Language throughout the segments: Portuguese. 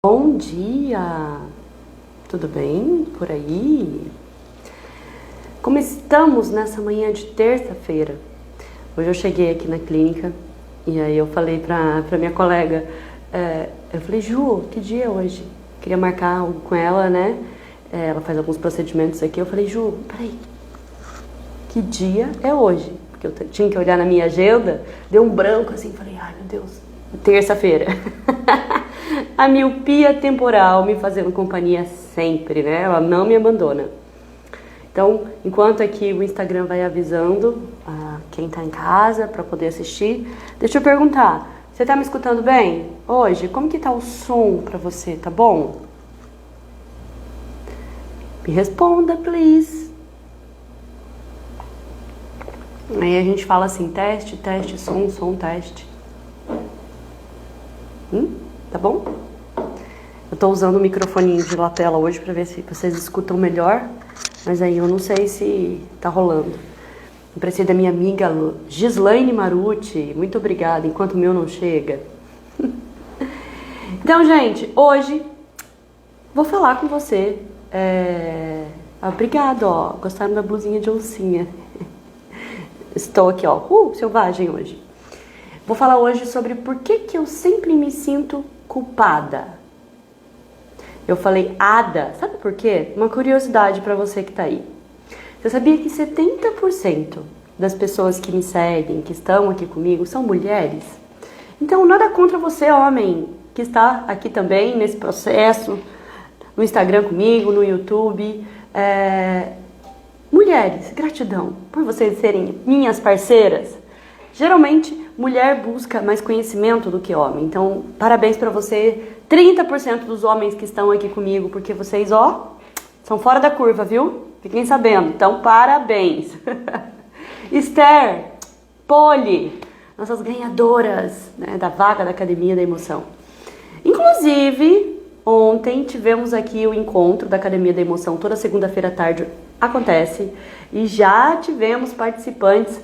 Bom dia! Tudo bem por aí? Como estamos nessa manhã de terça-feira? Hoje eu cheguei aqui na clínica e aí eu falei pra minha colega, eu falei, Ju, que dia é hoje? Queria marcar algo com ela, né? Ela faz alguns procedimentos aqui. Eu falei, Ju, peraí, que dia é hoje? Porque eu tinha que olhar na minha agenda, deu um branco assim, falei, ai meu Deus, terça-feira. A miopia temporal me fazendo companhia sempre, né? Ela não me abandona. Então, enquanto aqui o Instagram vai avisando quem tá em casa para poder assistir, deixa eu perguntar, você tá me escutando bem hoje? Como que tá o som para você, tá bom? Me responda, please. Aí a gente fala assim, teste, teste, som, teste. Tá bom? Eu tô usando o microfoninho de lapela hoje pra ver se vocês escutam melhor, mas aí eu não sei se tá rolando. Eu preciso da minha amiga Gislaine Marucci, muito obrigada, enquanto o meu não chega. Então, gente, hoje vou falar com você. Obrigado, ó, gostaram da blusinha de oncinha. Estou aqui, ó, selvagem hoje. Vou falar hoje sobre por que eu sempre me sinto culpada. Eu falei ada, sabe por quê? Uma curiosidade para você que tá aí. Você sabia que 70% das pessoas que me seguem, que estão aqui comigo, são mulheres? Então, nada contra você, homem, que está aqui também nesse processo, no Instagram comigo, no YouTube. Mulheres, gratidão por vocês serem minhas parceiras. Geralmente, mulher busca mais conhecimento do que homem. Então, parabéns pra você, 30% dos homens que estão aqui comigo, porque vocês, ó, são fora da curva, viu? Fiquem sabendo. Então, parabéns. Esther, Poli, nossas ganhadoras, né, da vaga da Academia da Emoção. Inclusive, ontem tivemos aqui o encontro da Academia da Emoção, toda segunda-feira à tarde acontece, e já tivemos participantes.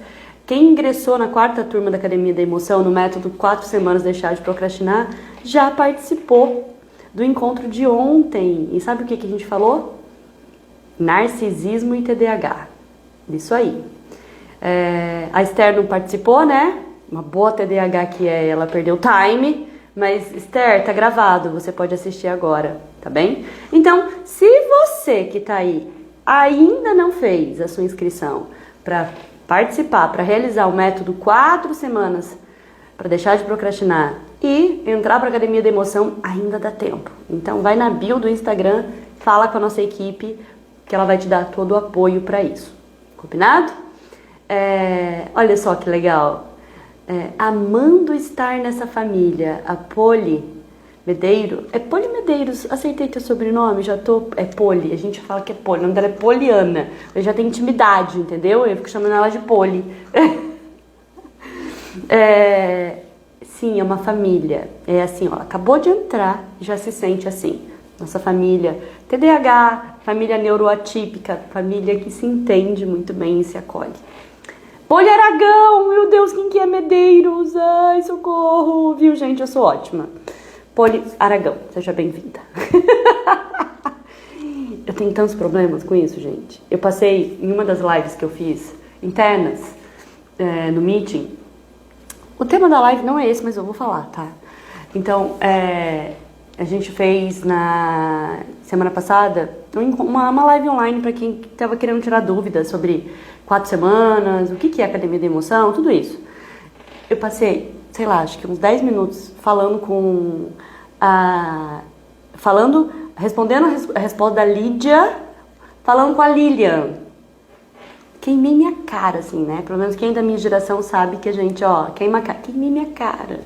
Quem ingressou na 4ª turma da Academia da Emoção, no método 4 semanas deixar de procrastinar, já participou do encontro de ontem. E sabe o que a gente falou? Narcisismo e TDAH. Isso aí. A Esther não participou, né? Uma boa TDAH que é, ela perdeu time. Mas, Esther, tá gravado, você pode assistir agora, tá bem? Então, se você que tá aí ainda não fez a sua inscrição para participar, para realizar o método 4 semanas para deixar de procrastinar e entrar para a Academia da Emoção, ainda dá tempo. Então vai na bio do Instagram, fala com a nossa equipe que ela vai te dar todo o apoio para isso. Combinado? Olha só que legal. Amando estar nessa família, a Poli Medeiros, Poli Medeiros, aceitei teu sobrenome, já tô, Poli, a gente fala que é Poli, o nome dela é Poliana, eu já tenho intimidade, entendeu? Eu fico chamando ela de Poli. Sim, é uma família, é assim, ó, acabou de entrar, já se sente assim, nossa família TDAH, família neuroatípica, família que se entende muito bem e se acolhe. Poli Aragão, meu Deus, quem que é Medeiros? Ai, socorro, viu gente, eu sou ótima. Poli Aragão, seja bem-vinda. Eu tenho tantos problemas com isso, gente. Eu passei em uma das lives que eu fiz, internas, no meeting. O tema da live não é esse, mas eu vou falar, tá? Então, a gente fez na semana passada uma live online para quem estava querendo tirar dúvidas sobre 4 semanas, o que é Academia da Emoção, tudo isso. Eu passei, sei lá, acho que uns 10 minutos falando com respondendo a resposta da Lídia, falando com a Lilian. Queimei minha cara, assim, né? Pelo menos quem é da minha geração sabe que a gente, ó, queimei minha cara.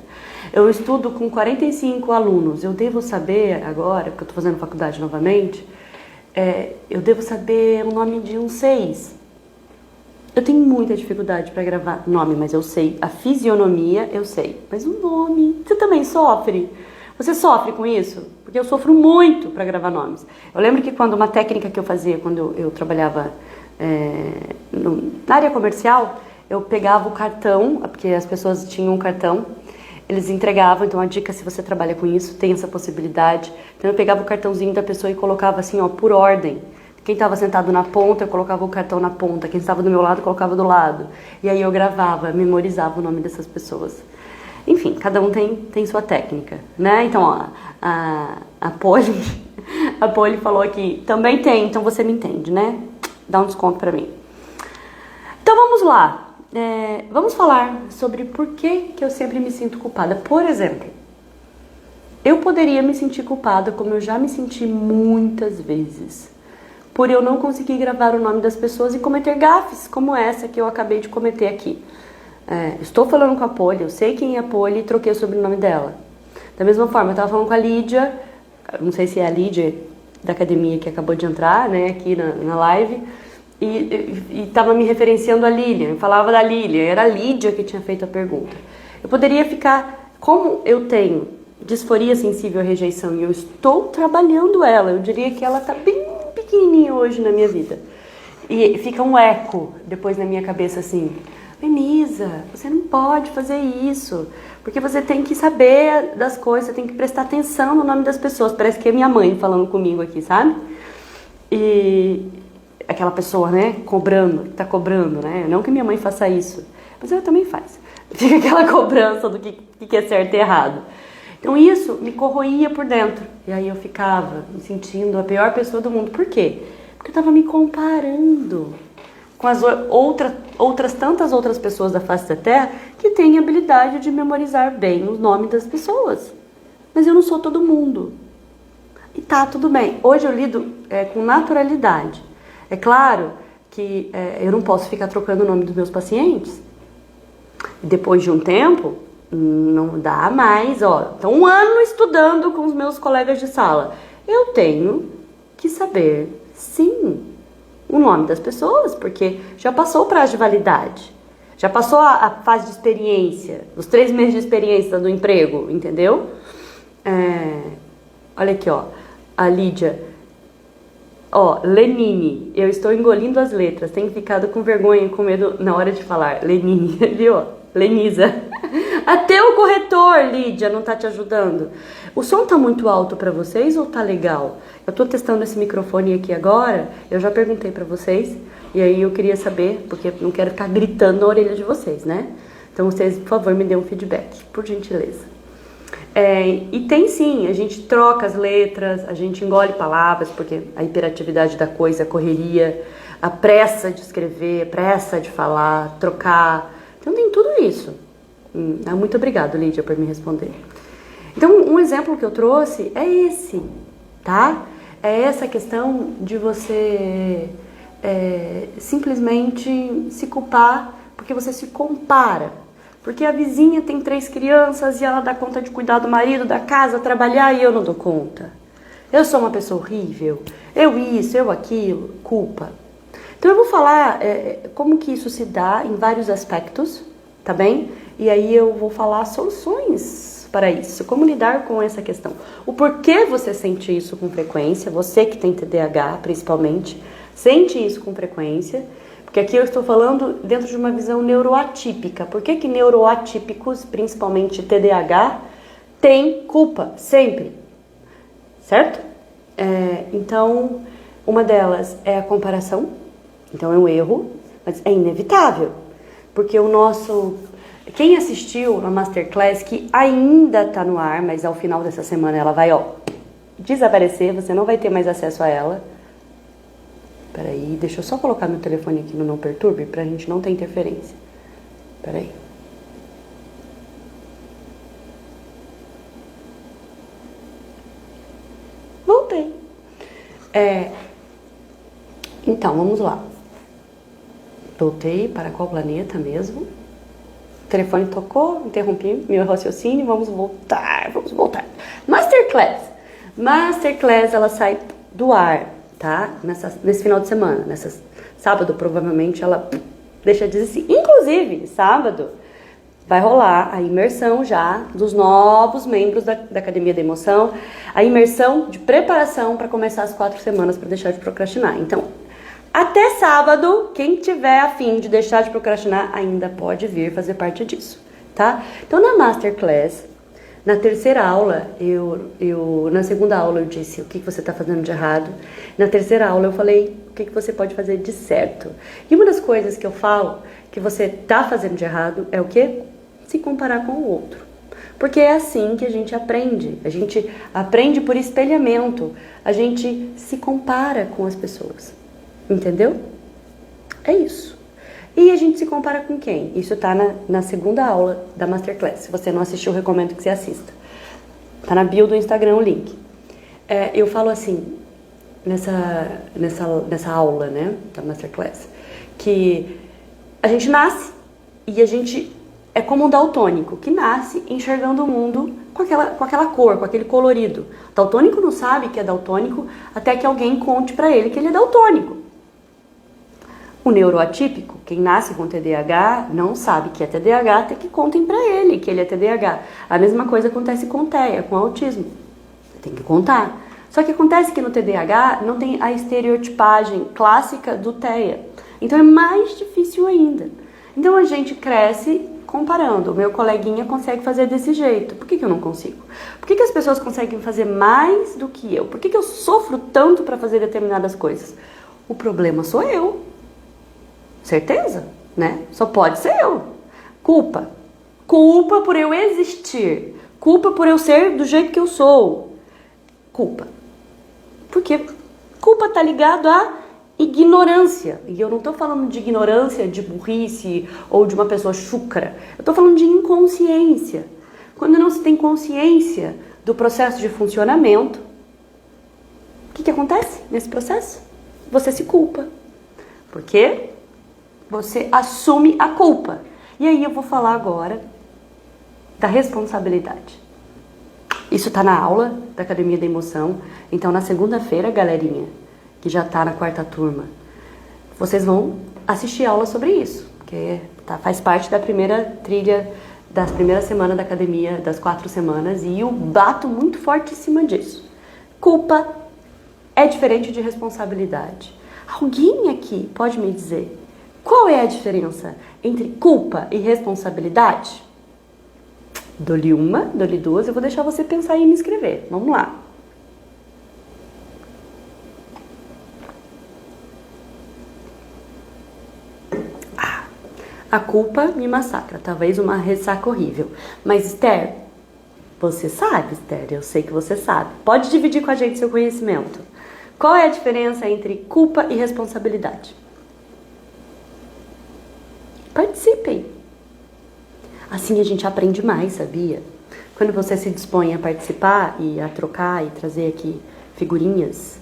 Eu estudo com 45 alunos. Eu devo saber agora, porque eu tô fazendo faculdade novamente, eu devo saber o nome de uns 6. Eu tenho muita dificuldade para gravar nome, mas eu sei. A fisionomia, eu sei. Mas o nome... Você também sofre? Você sofre com isso? Porque eu sofro muito para gravar nomes. Eu lembro que quando uma técnica que eu fazia, quando eu trabalhava na área comercial, eu pegava o cartão, porque as pessoas tinham um cartão, eles entregavam, então a dica, se você trabalha com isso, tem essa possibilidade. Então eu pegava o cartãozinho da pessoa e colocava assim, ó, por ordem. Quem estava sentado na ponta, eu colocava o cartão na ponta. Quem estava do meu lado, eu colocava do lado. E aí eu gravava, memorizava o nome dessas pessoas. Enfim, cada um tem sua técnica, né? Então, ó, a Poli falou aqui, também tem, então você me entende, né? Dá um desconto pra mim. Então vamos lá. Vamos falar sobre por que eu sempre me sinto culpada. Por exemplo, eu poderia me sentir culpada, como eu já me senti muitas vezes, por eu não conseguir gravar o nome das pessoas e cometer gafes como essa que eu acabei de cometer aqui. Estou falando com a Poli, eu sei quem é a Poli e troquei o sobrenome dela. Da mesma forma, eu estava falando com a Lídia, não sei se é a Lídia da academia que acabou de entrar, né, aqui na live, e estava me referenciando a Lilian, falava da Lilian, era a Lídia que tinha feito a pergunta. Eu poderia ficar, como eu tenho disforia sensível à rejeição e eu estou trabalhando ela, eu diria que ela está bem pequenininha hoje na minha vida. E fica um eco depois na minha cabeça assim, Benisa, você não pode fazer isso, porque você tem que saber das coisas, você tem que prestar atenção no nome das pessoas. Parece que é minha mãe falando comigo aqui, sabe? E aquela pessoa, né, tá cobrando, né? Não que minha mãe faça isso, mas ela também faz. Fica aquela cobrança do que é certo e errado. Então isso me corroía por dentro. E aí eu ficava me sentindo a pior pessoa do mundo. Por quê? Porque eu tava me comparando com as tantas outras pessoas da face da Terra que têm habilidade de memorizar bem os nomes das pessoas. Mas eu não sou todo mundo. E tá tudo bem. Hoje eu lido com naturalidade. É claro que eu não posso ficar trocando o nome dos meus pacientes. E depois de um tempo, não dá mais, ó. Então, um ano estudando com os meus colegas de sala. Eu tenho que saber, sim, o nome das pessoas, porque já passou o prazo de validade. Já passou a fase de experiência, os 3 meses de experiência do emprego, entendeu? Olha aqui, ó, a Lídia. Ó, Lenine, eu estou engolindo as letras, tenho ficado com vergonha e com medo na hora de falar. Lenine, viu? Lenisa. Até o corretor, Lídia, não tá te ajudando. O som tá muito alto pra vocês ou tá legal? Eu tô testando esse microfone aqui agora, eu já perguntei pra vocês, e aí eu queria saber, porque eu não quero ficar gritando na orelha de vocês, né? Então vocês, por favor, me dêem um feedback, por gentileza. E tem sim, a gente troca as letras, a gente engole palavras, porque a hiperatividade da coisa, a correria, a pressa de escrever, a pressa de falar, trocar. Então tem tudo isso. Muito obrigado, Lídia, por me responder. Então, um exemplo que eu trouxe é esse, tá? É essa questão de você simplesmente se culpar porque você se compara. Porque a vizinha tem 3 crianças e ela dá conta de cuidar do marido, da casa, trabalhar e eu não dou conta. Eu sou uma pessoa horrível, eu isso, eu aquilo, culpa. Então eu vou falar como que isso se dá em vários aspectos, tá bem? E aí eu vou falar soluções para isso, como lidar com essa questão. O porquê você sente isso com frequência, você que tem TDAH principalmente, sente isso com frequência. Porque aqui eu estou falando dentro de uma visão neuroatípica. Por que neuroatípicos, principalmente TDAH, têm culpa sempre? Certo? Então, uma delas é a comparação. Então é um erro, mas é inevitável. Porque quem assistiu a Masterclass, que ainda está no ar, mas ao final dessa semana ela vai, desaparecer, você não vai ter mais acesso a ela. Peraí, deixa eu só colocar meu telefone aqui no Não Perturbe pra gente não ter interferência. Peraí. Voltei. Então, vamos lá. Voltei para qual planeta mesmo? O telefone tocou, interrompi meu raciocínio, vamos voltar. Masterclass, ela sai do ar. Tá? Nesse final de semana, sábado provavelmente ela deixa de existir. Inclusive, sábado vai rolar a imersão já dos novos membros da Academia da Emoção, a imersão de preparação para começar as 4 semanas para deixar de procrastinar. Então, até sábado, quem tiver a fim de deixar de procrastinar ainda pode vir fazer parte disso, tá? Então, na Masterclass, na terceira aula, na segunda aula eu disse o que você está fazendo de errado. Na terceira aula eu falei o que você pode fazer de certo. E uma das coisas que eu falo que você está fazendo de errado é o quê? Se comparar com o outro. Porque é assim que a gente aprende. A gente aprende por espelhamento. A gente se compara com as pessoas. Entendeu? É isso. E a gente se compara com quem? Isso tá na segunda aula da Masterclass. Se você não assistiu, eu recomendo que você assista. Tá na bio do Instagram o link. Eu falo assim, nessa aula, né, da Masterclass, que a gente nasce e a gente é como um daltônico, que nasce enxergando o mundo com aquela cor, com aquele colorido. O daltônico não sabe que é daltônico até que alguém conte pra ele que ele é daltônico. O neuroatípico, quem nasce com TDAH, não sabe que é TDAH até que contem pra ele que ele é TDAH. A mesma coisa acontece com TEA, com autismo. Você tem que contar. Só que acontece que no TDAH não tem a estereotipagem clássica do TEA. Então é mais difícil ainda. Então a gente cresce comparando. O meu coleguinha consegue fazer desse jeito. Por que eu não consigo? Por que as pessoas conseguem fazer mais do que eu? Por que eu sofro tanto para fazer determinadas coisas? O problema sou eu. Certeza, né? Só pode ser eu. Culpa. Culpa por eu existir. Culpa por eu ser do jeito que eu sou. Culpa. Porque culpa tá ligado a ignorância. E eu não tô falando de ignorância, de burrice ou de uma pessoa chucra. Eu tô falando de inconsciência. Quando não se tem consciência do processo de funcionamento, o que acontece nesse processo? Você se culpa. Por quê? Você assume a culpa. E aí eu vou falar agora da responsabilidade. Isso tá na aula da Academia da Emoção. Então, na segunda-feira, galerinha, que já tá na quarta turma, vocês vão assistir aula sobre isso. Porque faz parte da primeira trilha, das primeiras semanas da academia, das 4 semanas. E eu bato muito forte em cima disso. Culpa é diferente de responsabilidade. Alguém aqui pode me dizer qual é a diferença entre culpa e responsabilidade? Dou-lhe uma, dou-lhe duas, eu vou deixar você pensar e me escrever. Vamos lá. A culpa me massacra, talvez uma ressaca horrível. Mas Esther, você sabe, Esther, eu sei que você sabe. Pode dividir com a gente seu conhecimento. Qual é a diferença entre culpa e responsabilidade? Participem. Assim a gente aprende mais, sabia? Quando você se dispõe a participar e a trocar e trazer aqui figurinhas,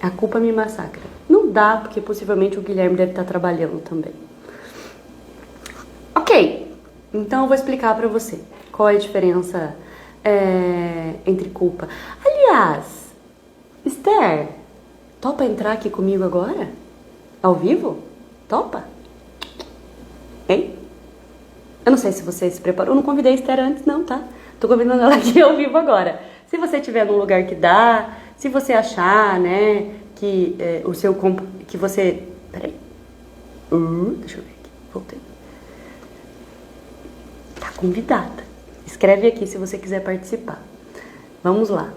a culpa me massacra. Não dá, porque possivelmente o Guilherme deve estar trabalhando também. Ok, então eu vou explicar pra você qual é a diferença entre culpa. Aliás, Esther, topa entrar aqui comigo agora? Ao vivo? Topa? Hein? Eu não sei se você se preparou. Eu não convidei a Esther antes, não, tá? Tô convidando ela aqui ao vivo agora. Se você estiver num lugar que dá, se você achar, né, que o seu... que você... Peraí. Deixa eu ver aqui. Voltei. Tá convidada. Escreve aqui se você quiser participar. Vamos lá.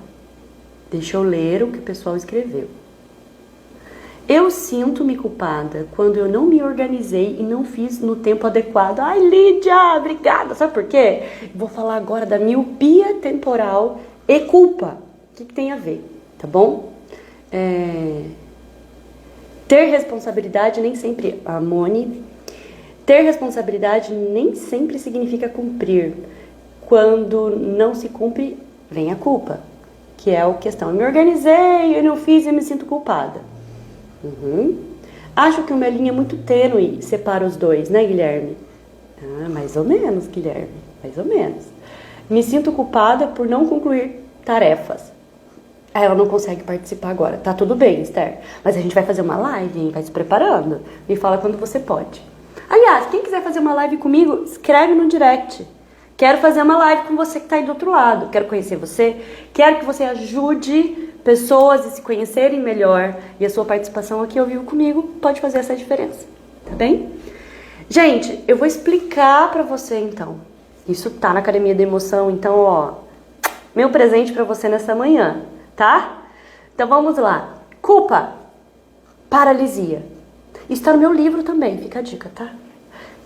Deixa eu ler o que o pessoal escreveu. Eu sinto-me culpada quando eu não me organizei e não fiz no tempo adequado. Ai, Lídia, obrigada. Sabe por quê? Vou falar agora da miopia temporal e culpa. O que tem a ver, tá bom? Ter responsabilidade nem sempre... A Moni. Ter responsabilidade nem sempre significa cumprir. Quando não se cumpre, vem a culpa. Que é a questão. Eu me organizei, eu não fiz e eu me sinto culpada. Acho que uma linha muito tênue separa os dois, né, Guilherme? Mais ou menos, Guilherme, mais ou menos. Me sinto culpada por não concluir tarefas. Ela não consegue participar agora. Tá tudo bem, Esther, mas a gente vai fazer uma live, hein? Vai se preparando. Me fala quando você pode. Aliás, quem quiser fazer uma live comigo, escreve no direct. Quero fazer uma live com você que tá aí do outro lado. Quero conhecer você. Quero que você ajude pessoas a se conhecerem melhor. E a sua participação aqui ao vivo comigo pode fazer essa diferença. Tá bem? Gente, eu vou explicar pra você então. Isso tá na Academia da Emoção, então, ó, meu presente pra você nessa manhã, tá? Então vamos lá. Culpa, paralisia. Isso tá no meu livro também, fica a dica, tá?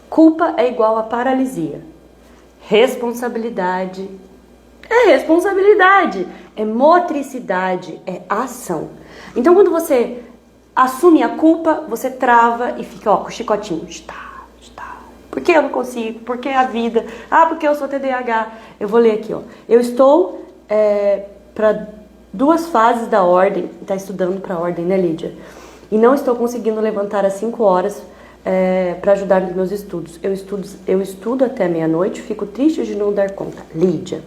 Culpa é igual a paralisia. Responsabilidade é responsabilidade, é motricidade, é ação. Então quando você assume a culpa, você trava e fica, ó, com o chicotinho. Por que eu não consigo? Por que a vida? Ah, porque eu sou TDAH. Eu vou ler aqui, ó. Eu estou para 2 fases da ordem. Tá estudando para a ordem, né, Lídia? E não estou conseguindo levantar às 5 horas para ajudar nos meus estudos. Eu estudo até meia-noite, fico triste de não dar conta. Lídia,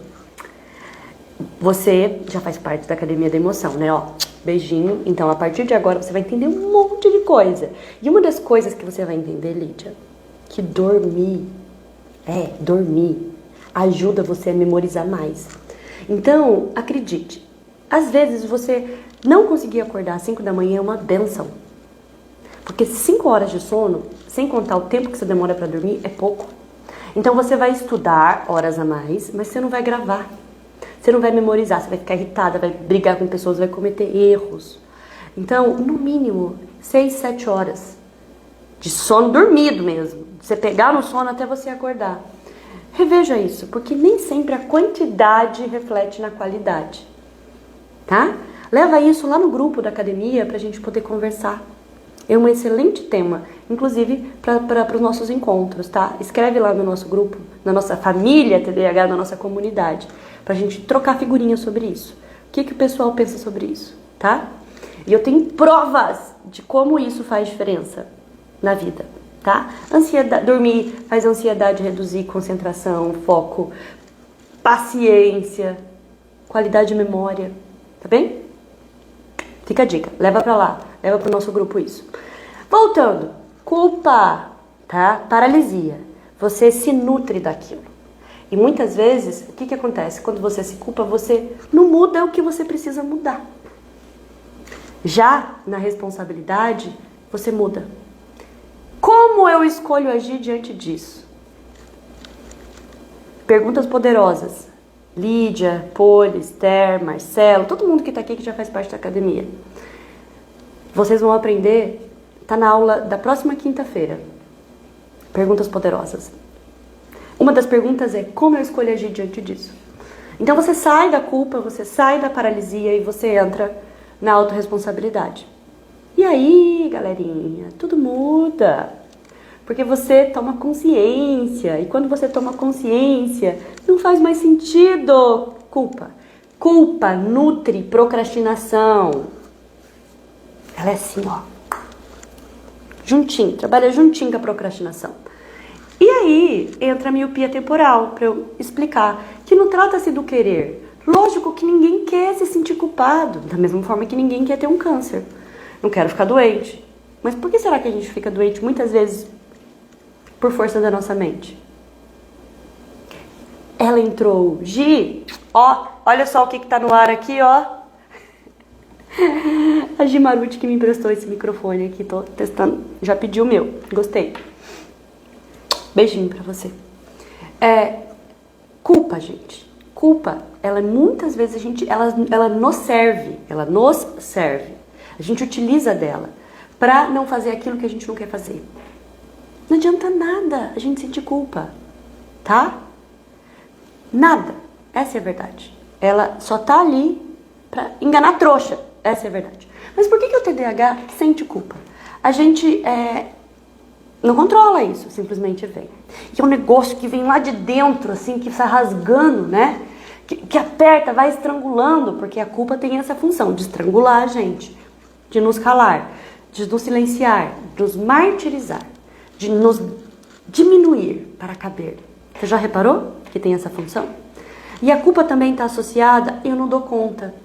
você já faz parte da Academia da Emoção, né? Ó, beijinho. Então, a partir de agora, você vai entender um monte de coisa. E uma das coisas que você vai entender, Lídia, que dormir, ajuda você a memorizar mais. Então, acredite, às vezes você não conseguir acordar às 5 da manhã é uma benção. Porque 5 horas de sono, sem contar o tempo que você demora para dormir, é pouco. Então você vai estudar horas a mais, mas você não vai gravar. Você não vai memorizar, você vai ficar irritada, vai brigar com pessoas, vai cometer erros. Então, no mínimo, 6, 7 horas de sono dormido mesmo. Você pegar no sono até você acordar. Reveja isso, porque nem sempre a quantidade reflete na qualidade. Tá? Leva isso lá no grupo da academia pra gente poder conversar. É um excelente tema, inclusive para os nossos encontros, tá? Escreve lá no nosso grupo, na nossa família TDAH, na nossa comunidade, pra gente trocar figurinhas sobre isso. O que o pessoal pensa sobre isso, tá? E eu tenho provas de como isso faz diferença na vida, tá? Dormir faz a ansiedade reduzir, concentração, foco, paciência, qualidade de memória, tá bem? Fica a dica, leva pra lá, leva pro nosso grupo isso. Voltando, culpa, tá? Paralisia. Você se nutre daquilo. E muitas vezes, o que acontece? Quando você se culpa, você não muda o que você precisa mudar. Já na responsabilidade, você muda. Como eu escolho agir diante disso? Perguntas poderosas. Lídia, Poli, Esther, Marcelo, todo mundo que está aqui que já faz parte da academia. Vocês vão aprender, tá na aula da próxima quinta-feira. Perguntas poderosas. Uma das perguntas é como eu escolho agir diante disso. Então você sai da culpa, você sai da paralisia e você entra na autorresponsabilidade. E aí, galerinha, tudo muda. Porque você toma consciência. E quando você toma consciência, não faz mais sentido culpa. Culpa nutre procrastinação. Ela é assim, ó. Juntinho, trabalha juntinho com a procrastinação. E aí entra a miopia temporal, para eu explicar. Que não trata-se do querer. Lógico que ninguém quer se sentir culpado. Da mesma forma que ninguém quer ter um câncer. Não quero ficar doente. Mas por que será que a gente fica doente muitas vezes por força da nossa mente? Ela entrou. Gi, ó, olha só o que tá no ar aqui, ó. A Gi Maruti que me emprestou esse microfone aqui, tô testando. Já pediu o meu, gostei. Beijinho pra você. Culpa, gente. Culpa, ela muitas vezes ela nos serve. A gente utiliza dela pra não fazer aquilo que a gente não quer fazer. Não adianta nada a gente sentir culpa, tá? Nada. Essa é a verdade. Ela só tá ali pra enganar a trouxa. Essa é a verdade. Mas por que o TDAH sente culpa? A gente não controla isso, simplesmente vem. E é um negócio que vem lá de dentro, assim, que está rasgando, né? Que aperta, vai estrangulando, porque a culpa tem essa função de estrangular a gente, de nos calar, de nos silenciar, de nos martirizar, de nos diminuir para caber. Você já reparou que tem essa função? E a culpa também está associada, eu não dou conta.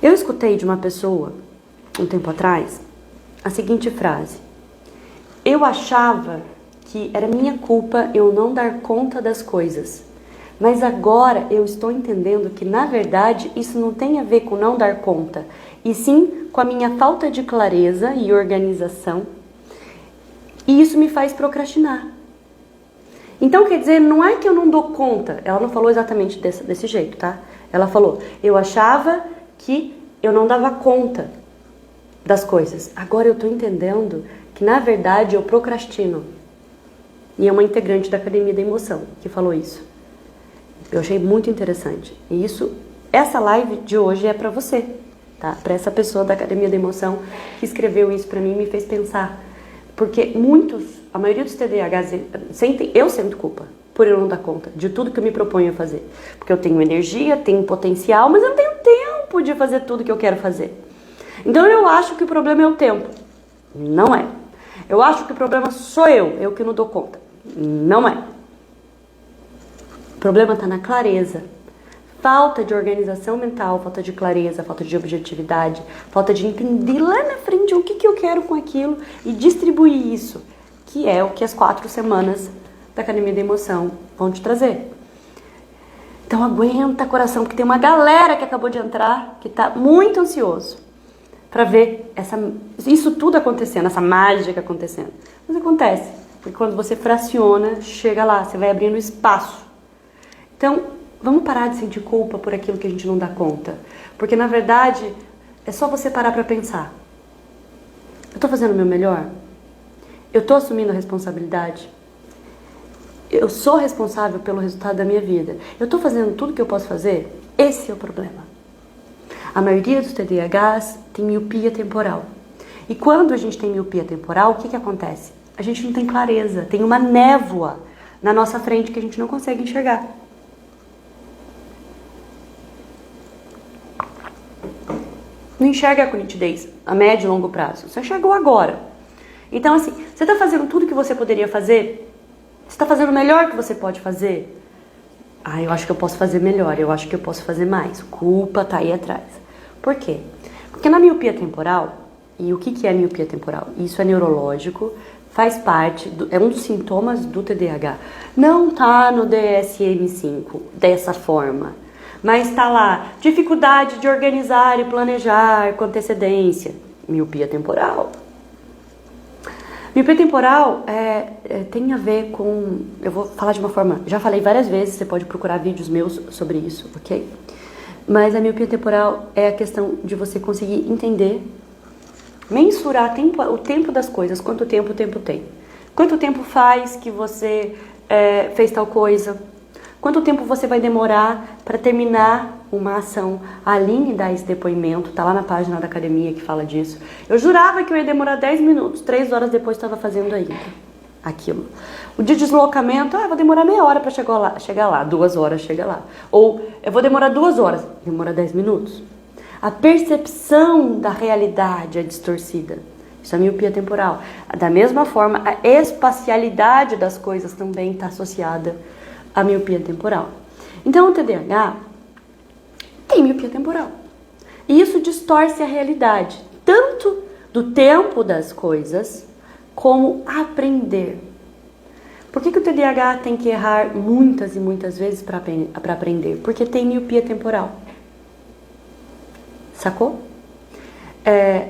Eu escutei de uma pessoa, um tempo atrás, a seguinte frase. Eu achava que era minha culpa eu não dar conta das coisas. Mas agora eu estou entendendo que, na verdade, isso não tem a ver com não dar conta, e sim com a minha falta de clareza e organização E isso me faz procrastinar. Então, quer dizer, não é que eu não dou conta. Ela não falou exatamente desse jeito, tá? Ela falou, eu achava que eu não dava conta das coisas. Agora eu tô entendendo que, na verdade, eu procrastino. E é uma integrante da Academia da Emoção que falou isso. Eu achei muito interessante. E essa live de hoje é pra você, tá? Pra essa pessoa da Academia da Emoção que escreveu isso pra mim e me fez pensar. Porque a maioria dos TDAHs, eu sinto culpa por eu não dar conta de tudo que eu me proponho a fazer. Porque eu tenho energia, tenho potencial, mas eu não tenho tempo de fazer tudo que eu quero fazer. Então eu acho que o problema é o tempo. Não é. Eu acho que o problema sou eu que não dou conta. Não é. O problema está na clareza. Falta de organização mental, falta de clareza, falta de objetividade, falta de entender lá na frente o que eu quero com aquilo e distribuir isso, que é o que as 4 semanas da Academia da Emoção vão te trazer. Então aguenta, coração, porque tem uma galera que acabou de entrar que está muito ansioso para ver isso tudo acontecendo, essa mágica acontecendo. Mas acontece, porque quando você fraciona, chega lá, você vai abrindo espaço. Então, vamos parar de sentir culpa por aquilo que a gente não dá conta. Porque, na verdade, é só você parar para pensar. Eu estou fazendo o meu melhor? Eu estou assumindo a responsabilidade? Eu sou responsável pelo resultado da minha vida? Eu estou fazendo tudo que eu posso fazer? Esse é o problema. A maioria dos TDAHs tem miopia temporal. E quando a gente tem miopia temporal, o que acontece? A gente não tem clareza, tem uma névoa na nossa frente que a gente não consegue enxergar. Não enxerga com nitidez a médio e longo prazo. Você enxergou agora. Então, assim, você está fazendo tudo que você poderia fazer? Você está fazendo o melhor que você pode fazer? Eu acho que eu posso fazer melhor, eu acho que eu posso fazer mais. Culpa está aí atrás. Por quê? Porque na miopia temporal, e o que é miopia temporal? Isso é neurológico, faz parte, é um dos sintomas do TDAH. Não está no DSM-5 dessa forma. Mas está lá, dificuldade de organizar e planejar com antecedência. Miopia temporal. Miopia temporal tem a ver com... Eu vou falar de uma forma... Já falei várias vezes, você pode procurar vídeos meus sobre isso, ok? Mas a miopia temporal é a questão de você conseguir entender, mensurar o tempo das coisas, quanto tempo o tempo tem. Quanto tempo faz que você fez tal coisa? Quanto tempo você vai demorar para terminar uma ação? A Aline dá esse depoimento, tá lá na página da academia que fala disso. Eu jurava que eu ia demorar 10 minutos, 3 horas depois estava fazendo ainda aquilo. O de deslocamento, vou demorar meia hora para chegar lá, 2 horas chega lá. Ou eu vou demorar 2 horas, demora 10 minutos. A percepção da realidade é distorcida. Isso é miopia temporal. Da mesma forma, a espacialidade das coisas também está associada à miopia temporal. Então, o TDAH tem miopia temporal. E isso distorce a realidade, tanto do tempo das coisas, como aprender. Por que o TDAH tem que errar muitas e muitas vezes para aprender? Porque tem miopia temporal. Sacou?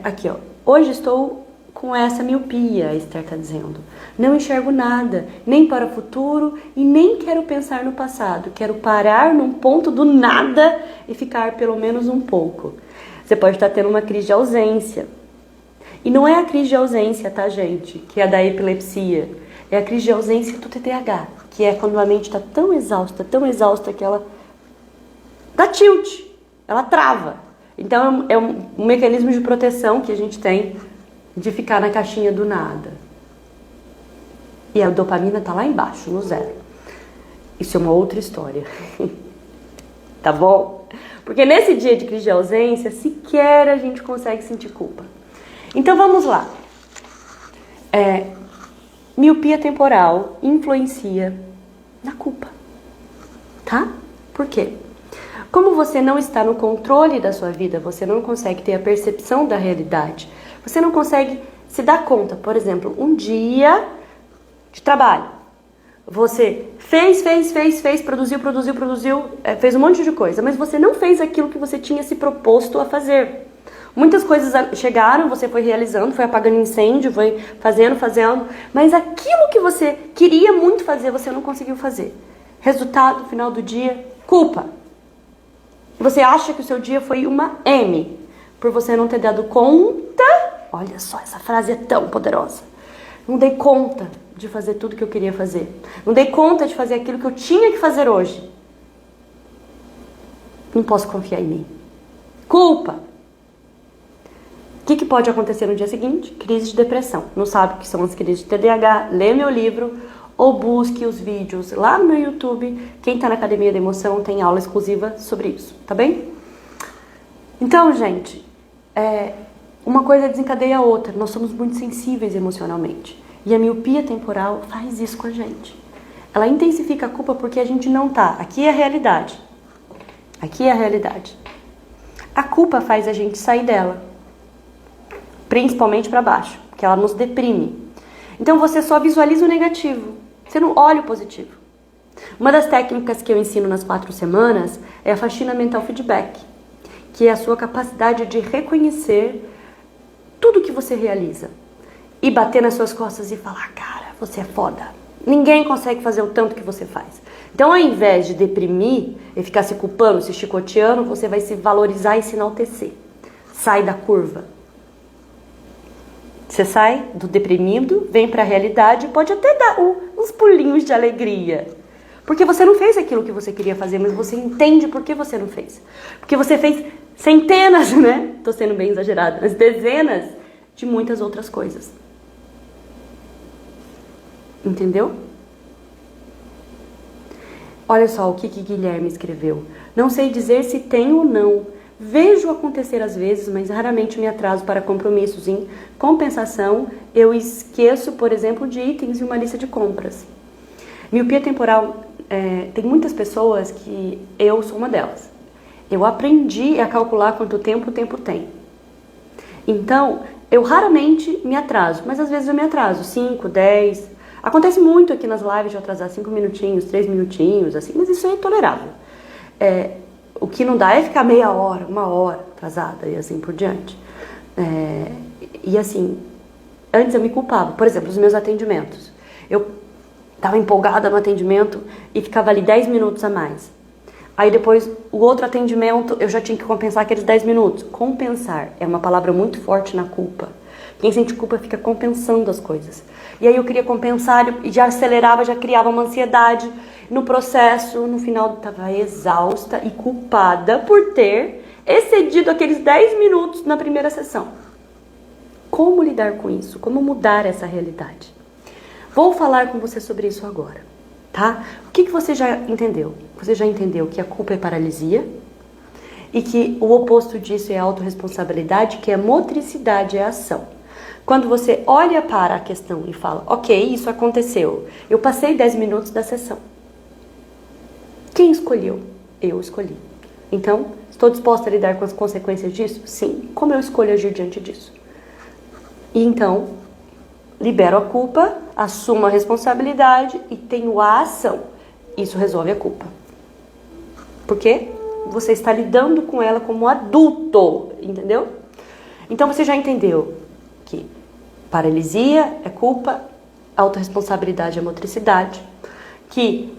Aqui, ó. Hoje estou com essa miopia, a Esther está dizendo. Não enxergo nada, nem para o futuro e nem quero pensar no passado. Quero parar num ponto do nada e ficar pelo menos um pouco. Você pode estar tendo uma crise de ausência. E não é a crise de ausência, tá, gente? Que é a da epilepsia. É a crise de ausência do TDAH. Que é quando a mente está tão exausta que ela dá tilt. Ela trava. Então é um mecanismo de proteção que a gente tem de ficar na caixinha do nada. E a dopamina tá lá embaixo, no zero. Isso é uma outra história. Tá bom? Porque nesse dia de crise de ausência, sequer a gente consegue sentir culpa. Então vamos lá. Miopia temporal influencia na culpa. Tá? Por quê? Como você não está no controle da sua vida, você não consegue ter a percepção da realidade. Você não consegue se dar conta. Por exemplo, um dia de trabalho. Você fez, produziu, fez um monte de coisa, mas você não fez aquilo que você tinha se proposto a fazer. Muitas coisas chegaram, você foi realizando, foi apagando incêndio, foi fazendo, mas aquilo que você queria muito fazer, você não conseguiu fazer. Resultado, no final do dia, culpa. Você acha que o seu dia foi uma M, por você não ter dado conta. Olha só, essa frase é tão poderosa. Não dei conta de fazer tudo que eu queria fazer. Não dei conta de fazer aquilo que eu tinha que fazer hoje. Não posso confiar em mim. Culpa. O que pode acontecer no dia seguinte? Crise de depressão. Não sabe o que são as crises de TDAH? Lê meu livro ou busque os vídeos lá no meu YouTube. Quem está na Academia da Emoção tem aula exclusiva sobre isso, tá bem? Então, gente, uma coisa desencadeia a outra. Nós somos muito sensíveis emocionalmente. E a miopia temporal faz isso com a gente. Ela intensifica a culpa porque a gente não tá. Aqui é a realidade. Aqui é a realidade. A culpa faz a gente sair dela. Principalmente para baixo, porque ela nos deprime. Então você só visualiza o negativo, você não olha o positivo. Uma das técnicas que eu ensino nas 4 semanas é a faxina mental feedback, que é a sua capacidade de reconhecer tudo que você realiza e bater nas suas costas e falar, cara, você é foda. Ninguém consegue fazer o tanto que você faz. Então, ao invés de deprimir e ficar se culpando, se chicoteando, você vai se valorizar e se enaltecer. Sai da curva. Você sai do deprimido, vem para a realidade, pode até dar uns pulinhos de alegria. Porque você não fez aquilo que você queria fazer, mas você entende por que você não fez. Porque você fez centenas, né? Tô sendo bem exagerada, mas dezenas de muitas outras coisas. Entendeu? Olha só o que Guilherme escreveu. Não sei dizer se tem ou não. Vejo acontecer às vezes, mas raramente me atraso para compromissos. Em compensação, eu esqueço, por exemplo, de itens em uma lista de compras. Miopia temporal, tem muitas pessoas que eu sou uma delas. Eu aprendi a calcular quanto tempo o tempo tem. Então, eu raramente me atraso, mas às vezes eu me atraso, 5, 10. Acontece muito aqui nas lives de eu atrasar 5 minutinhos, 3 minutinhos, assim, mas isso é intolerável. O que não dá é ficar meia hora, 1 hora atrasada e assim por diante. E assim, antes eu me culpava. Por exemplo, os meus atendimentos. Eu estava empolgada no atendimento e ficava ali 10 minutos a mais. Aí depois, o outro atendimento, eu já tinha que compensar aqueles 10 minutos. Compensar é uma palavra muito forte na culpa. Quem sente culpa fica compensando as coisas. E aí eu queria compensar e já acelerava, já criava uma ansiedade. No processo, no final, estava exausta e culpada por ter excedido aqueles 10 minutos na primeira sessão. Como lidar com isso? Como mudar essa realidade? Vou falar com você sobre isso agora, tá? O que você já entendeu? Você já entendeu que a culpa é paralisia e que o oposto disso é a autorresponsabilidade, que é motricidade, é ação. Quando você olha para a questão e fala, ok, isso aconteceu, eu passei 10 minutos da sessão. Quem escolheu? Eu escolhi. Então, estou disposta a lidar com as consequências disso? Sim. Como eu escolho agir diante disso? E então, libero a culpa, assumo a responsabilidade e tenho a ação. Isso resolve a culpa. Por quê? Você está lidando com ela como adulto, entendeu? Então, você já entendeu que paralisia é culpa, autorresponsabilidade é motricidade, que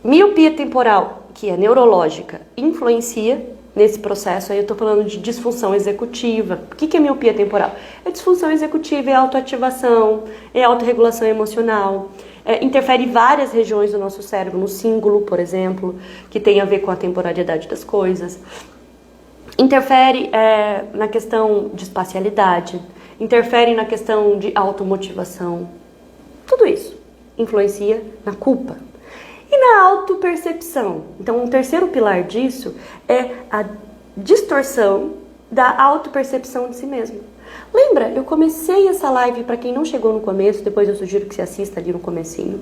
miopia temporal, que é neurológica, influencia nesse processo. Aí eu estou falando de disfunção executiva. O que é miopia temporal? É disfunção executiva, é autoativação, é autorregulação emocional. Interfere em várias regiões do nosso cérebro, no cíngulo, por exemplo, que tem a ver com a temporalidade das coisas. Interfere na questão de espacialidade, interfere na questão de automotivação. Tudo isso influencia na culpa. E na autopercepção. Então, um terceiro pilar disso é a distorção da autopercepção de si mesmo. Lembra, eu comecei essa live, para quem não chegou no começo, depois eu sugiro que você assista ali no comecinho.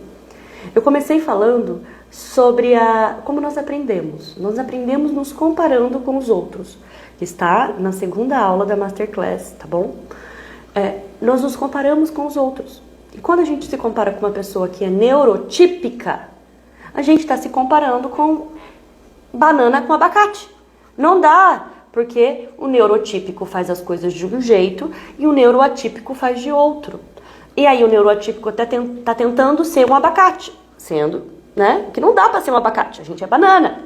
Eu comecei falando sobre como nós aprendemos. Nós aprendemos nos comparando com os outros, que está na segunda aula da Masterclass, tá bom? Nós nos comparamos com os outros. E quando a gente se compara com uma pessoa que é neurotípica, a gente está se comparando com banana com abacate. Não dá, Porque o neurotípico faz as coisas de um jeito e o neuroatípico faz de outro. E aí o neuroatípico tá tentando ser um abacate, sendo, né? Que não dá para ser um abacate, a gente é banana.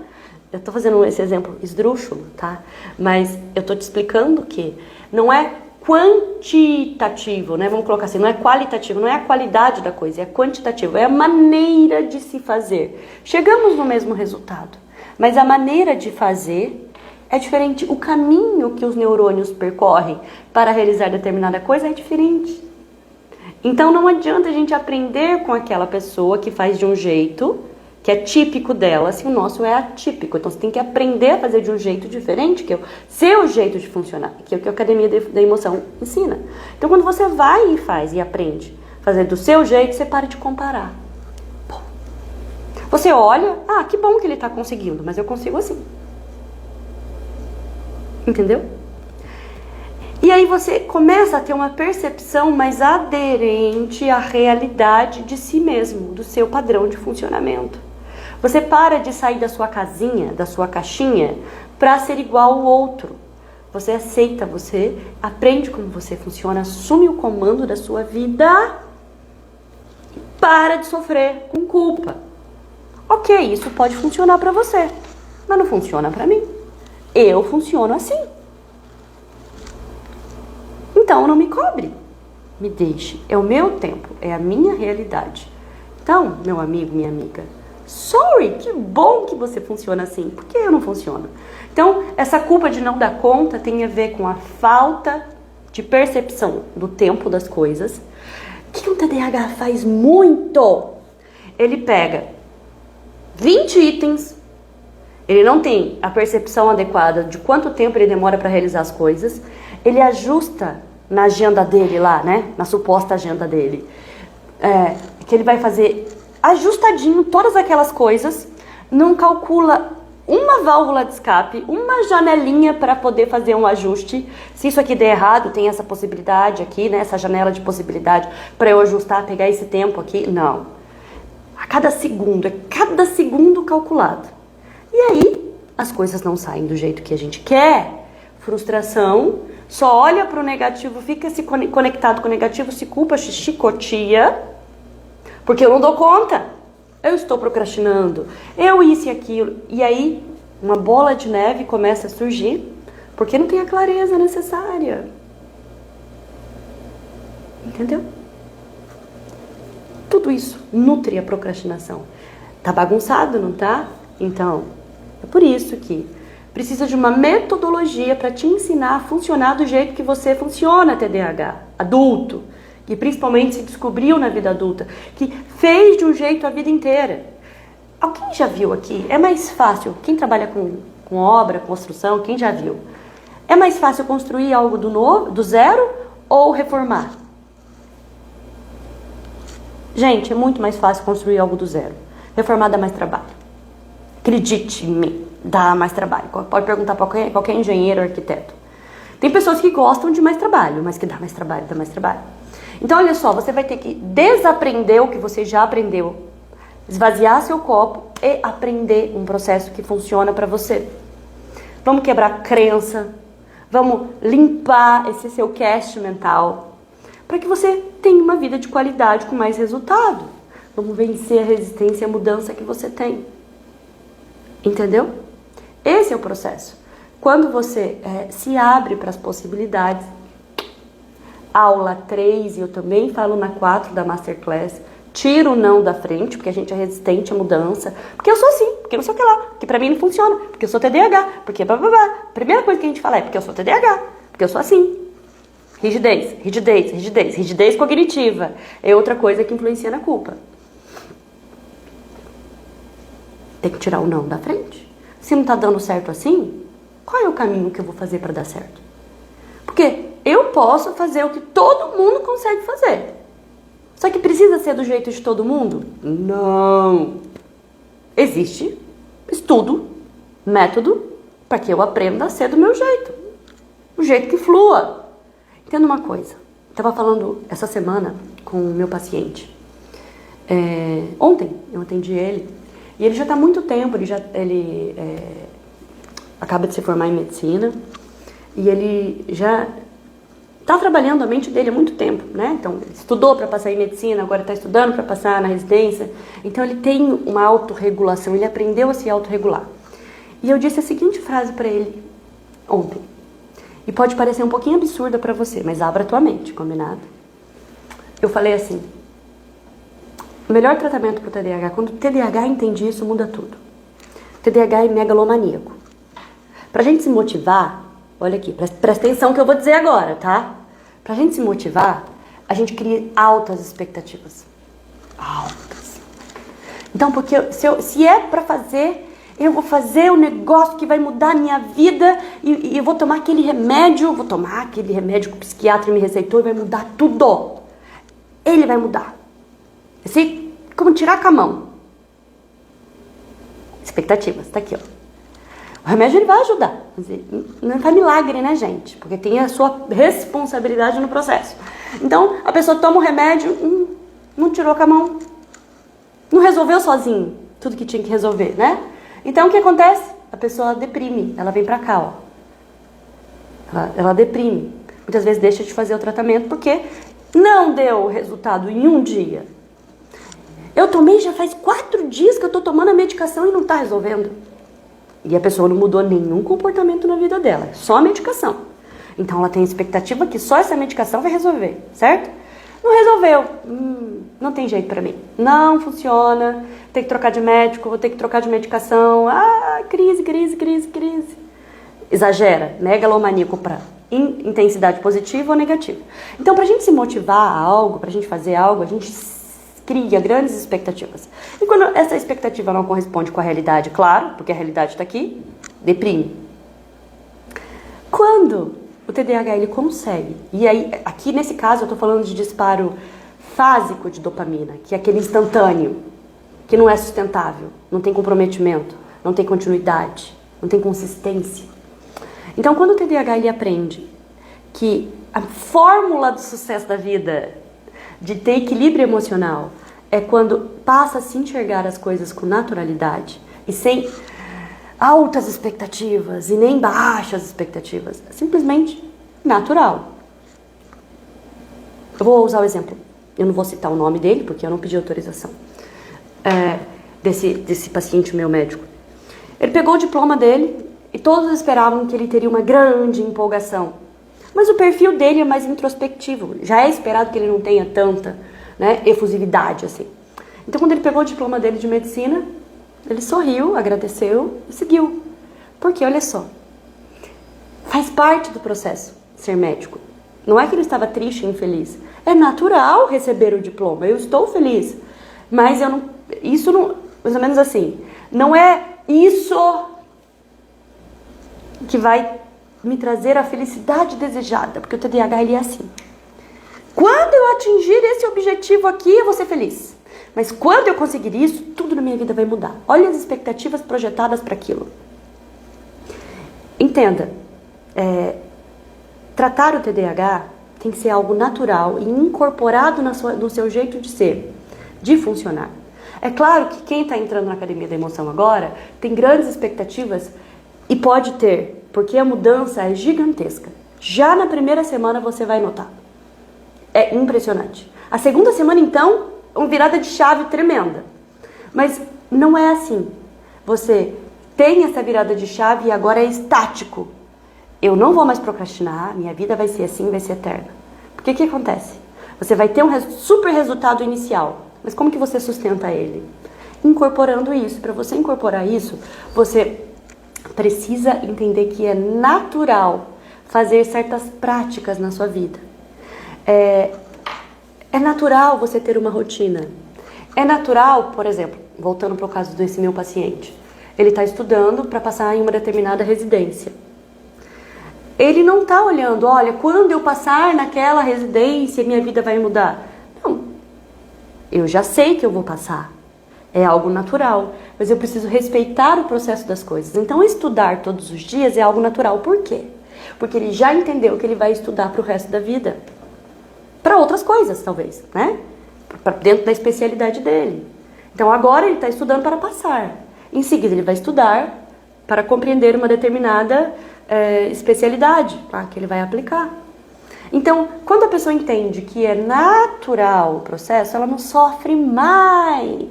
Eu tô fazendo esse exemplo esdrúxulo, tá? Mas eu tô te explicando que não é quantitativo, né? Vamos colocar assim, não é qualitativo, não é a qualidade da coisa, é quantitativo, é a maneira de se fazer. Chegamos no mesmo resultado, mas a maneira de fazer é diferente. O caminho que os neurônios percorrem para realizar determinada coisa é diferente. Então não adianta a gente aprender com aquela pessoa que faz de um jeito que é típico dela, se o nosso é atípico. Então você tem que aprender a fazer de um jeito diferente, que é o seu jeito de funcionar, que é o que a Academia da Emoção ensina. Então quando você vai e faz e aprende a fazer do seu jeito, você para de comparar. Pô. Você olha, que bom que ele está conseguindo, mas eu consigo assim. Entendeu? E aí você começa a ter uma percepção mais aderente à realidade de si mesmo, do seu padrão de funcionamento. Você para de sair da sua casinha, da sua caixinha, para ser igual ao outro. Você aceita, você aprende como você funciona, assume o comando da sua vida e para de sofrer com culpa. Ok, isso pode funcionar para você, mas não funciona para mim. Eu funciono assim. Então não me cobre, me deixe. É o meu tempo, é a minha realidade. Então, meu amigo, minha amiga, sorry, que bom que você funciona assim. Por que eu não funciono? Então, essa culpa de não dar conta tem a ver com a falta de percepção do tempo das coisas. O que um TDAH faz muito? Ele pega 20 itens, ele não tem a percepção adequada de quanto tempo ele demora para realizar as coisas, ele ajusta na agenda dele lá, né? Na suposta agenda dele. Que ele vai fazer ajustadinho todas aquelas coisas, não calcula uma válvula de escape, uma janelinha para poder fazer um ajuste. Se isso aqui der errado, tem essa possibilidade aqui, né? Essa janela de possibilidade para eu ajustar, pegar esse tempo aqui. Não. A cada segundo, é cada segundo calculado. E aí, as coisas não saem do jeito que a gente quer. Frustração, só olha para o negativo, fica se conectado com o negativo, se culpa, se chicotia, porque eu não dou conta, eu estou procrastinando, eu isso e aquilo. E aí, uma bola de neve começa a surgir, porque não tem a clareza necessária. Entendeu? Tudo isso nutre a procrastinação. Tá bagunçado, não tá? Então, é por isso que precisa de uma metodologia para te ensinar a funcionar do jeito que você funciona, TDAH, adulto, que principalmente se descobriu na vida adulta, que fez de um jeito a vida inteira. Alguém já viu aqui? É mais fácil, quem trabalha com obra, construção, quem já viu? É mais fácil construir algo do zero ou reformar? Gente, é muito mais fácil construir algo do zero. Reformar dá mais trabalho. Acredite em mim, dá mais trabalho. Pode perguntar para qualquer engenheiro ou arquiteto. Tem pessoas que gostam de mais trabalho, mas que dá mais trabalho, dá mais trabalho. Então, olha só, você vai ter que desaprender o que você já aprendeu, esvaziar seu copo e aprender um processo que funciona para você. Vamos quebrar crença, vamos limpar esse seu cache mental, para que você tenha uma vida de qualidade com mais resultado. Vamos vencer a resistência e a mudança que você tem. Entendeu? Esse é o processo. Quando você se abre para as possibilidades, aula 3, e eu também falo na 4 da Masterclass, tira o não da frente, porque a gente é resistente à mudança, porque eu sou assim, porque não sei o que lá, porque pra mim não funciona, porque eu sou TDAH, porque blá. Primeira coisa que a gente fala é porque eu sou TDAH, porque eu sou assim. Rigidez cognitiva é outra coisa que influencia na culpa. Tem que tirar o não da frente. Se não tá dando certo assim, qual é o caminho que eu vou fazer para dar certo? Porque eu posso fazer o que todo mundo consegue fazer. Só que precisa ser do jeito de todo mundo? Não. Existe estudo, método, para que eu aprenda a ser do meu jeito. O jeito que flua. Entenda uma coisa. Estava falando essa semana com o meu paciente. Ontem eu atendi ele. E ele já está há muito tempo, ele acaba de se formar em medicina, E ele já está trabalhando a mente dele há muito tempo, né? Então, ele estudou para passar em medicina, agora está estudando para passar na residência. Então, ele tem uma autorregulação, ele aprendeu a se autorregular. E eu disse a seguinte frase para ele ontem. E pode parecer um pouquinho absurda para você, mas abra a tua mente, combinado? Eu falei assim, o melhor tratamento para o TDAH, quando o TDAH entende isso, muda tudo. O TDAH é megalomaníaco. Para a gente se motivar, olha aqui, presta atenção que eu vou dizer agora, tá? Pra gente se motivar, a gente cria altas expectativas. Altas. Então, porque se é pra fazer, eu vou fazer um negócio que vai mudar a minha vida e eu vou tomar aquele remédio que o psiquiatra me receitou e vai mudar tudo. Ele vai mudar. Assim, como tirar com a mão. Expectativas, tá aqui, ó. O remédio ele vai ajudar. Não faz milagre, né, gente? Porque tem a sua responsabilidade no processo. Então, a pessoa toma o remédio, não tirou com a mão. Não resolveu sozinho tudo que tinha que resolver, né? Então, o que acontece? A pessoa deprime. Ela vem pra cá, ó. Ela deprime. Muitas vezes deixa de fazer o tratamento porque não deu o resultado em um dia. Eu tomei já faz 4 dias que eu tô tomando a medicação e não tá resolvendo. E a pessoa não mudou nenhum comportamento na vida dela, só a medicação. Então ela tem a expectativa que só essa medicação vai resolver, certo? Não resolveu, não tem jeito pra mim. Não funciona, tem que trocar de médico, vou ter que trocar de medicação. Crise. Exagera, megalomaníaco pra intensidade positiva ou negativa. Então pra gente se motivar a algo, pra gente fazer algo, a gente cria grandes expectativas. E quando essa expectativa não corresponde com a realidade, claro, porque a realidade está aqui, deprime. Quando o TDAH ele consegue, e aí aqui nesse caso eu estou falando de disparo fásico de dopamina, que é aquele instantâneo, que não é sustentável, não tem comprometimento, não tem continuidade, não tem consistência. Então quando o TDAH ele aprende que a fórmula do sucesso da vida, de ter equilíbrio emocional, é quando passa a se enxergar as coisas com naturalidade e sem altas expectativas e nem baixas expectativas. É simplesmente natural. Eu vou usar o exemplo. Eu não vou citar o nome dele, porque eu não pedi autorização. Desse paciente meu médico. Ele pegou o diploma dele e todos esperavam que ele teria uma grande empolgação. Mas o perfil dele é mais introspectivo. Já é esperado que ele não tenha tanta, né, efusividade assim. Então, quando ele pegou o diploma dele de medicina, ele sorriu, agradeceu e seguiu. Porque, olha só, faz parte do processo ser médico. Não é que ele estava triste e infeliz. É natural receber o diploma. Eu estou feliz. Mas isso não, mais ou menos assim, não é isso que vai me trazer a felicidade desejada, porque o TDAH ele é assim. Quando eu atingir esse objetivo aqui, eu vou ser feliz. Mas quando eu conseguir isso, tudo na minha vida vai mudar. Olha as expectativas projetadas para aquilo. Entenda, tratar o TDAH tem que ser algo natural e incorporado no seu jeito de ser, de funcionar. É claro que quem está entrando na Academia da Emoção agora tem grandes expectativas e pode ter, porque a mudança é gigantesca. Já na primeira semana você vai notar. É impressionante. A segunda semana, então, uma virada de chave tremenda. Mas não é assim. Você tem essa virada de chave e agora é estático. Eu não vou mais procrastinar, minha vida vai ser assim, vai ser eterna. Porque o que acontece? Você vai ter um super resultado inicial. Mas como que você sustenta ele? Incorporando isso. Para você incorporar isso, você precisa entender que é natural fazer certas práticas na sua vida. É natural você ter uma rotina. É natural, por exemplo, voltando para o caso desse meu paciente, ele está estudando para passar em uma determinada residência. Ele não está olhando, olha, quando eu passar naquela residência, minha vida vai mudar. Não, eu já sei que eu vou passar. É algo natural, mas eu preciso respeitar o processo das coisas. Então, estudar todos os dias é algo natural. Por quê? Porque ele já entendeu que ele vai estudar para o resto da vida. Para outras coisas, talvez, né? Dentro da especialidade dele. Então, agora ele está estudando para passar. Em seguida, ele vai estudar para compreender uma determinada especialidade que ele vai aplicar. Então, quando a pessoa entende que é natural o processo, ela não sofre mais.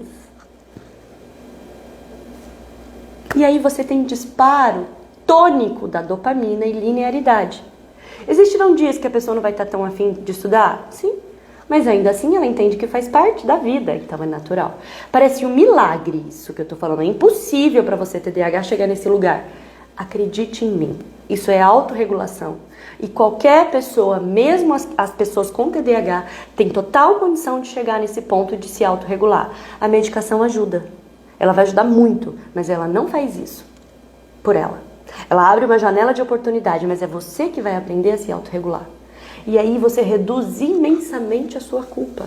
E aí você tem disparo tônico da dopamina e linearidade. Existirão dias que a pessoa não vai estar tão afim de estudar? Sim. Mas ainda assim ela entende que faz parte da vida, então é natural. Parece um milagre isso que eu tô falando. É impossível para você TDAH chegar nesse lugar. Acredite em mim. Isso é autorregulação. E qualquer pessoa, mesmo as pessoas com TDAH, tem total condição de chegar nesse ponto de se autorregular. A medicação ajuda. Ela vai ajudar muito, mas ela não faz isso por ela. Ela abre uma janela de oportunidade, mas é você que vai aprender a se autorregular. E aí você reduz imensamente a sua culpa.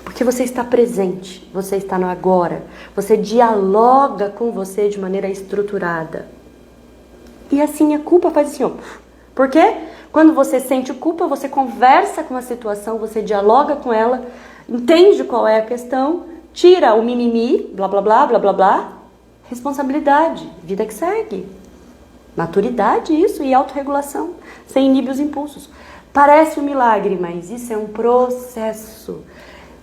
Porque você está presente, você está no agora, você dialoga com você de maneira estruturada. E assim a culpa faz assim, ó. Por quê? Quando você sente culpa, você conversa com a situação, você dialoga com ela, entende qual é a questão, tira o mimimi, blá blá blá blá blá blá. Responsabilidade, vida que segue. Maturidade, isso, e autorregulação, sem inibir os impulsos. Parece um milagre, mas isso é um processo.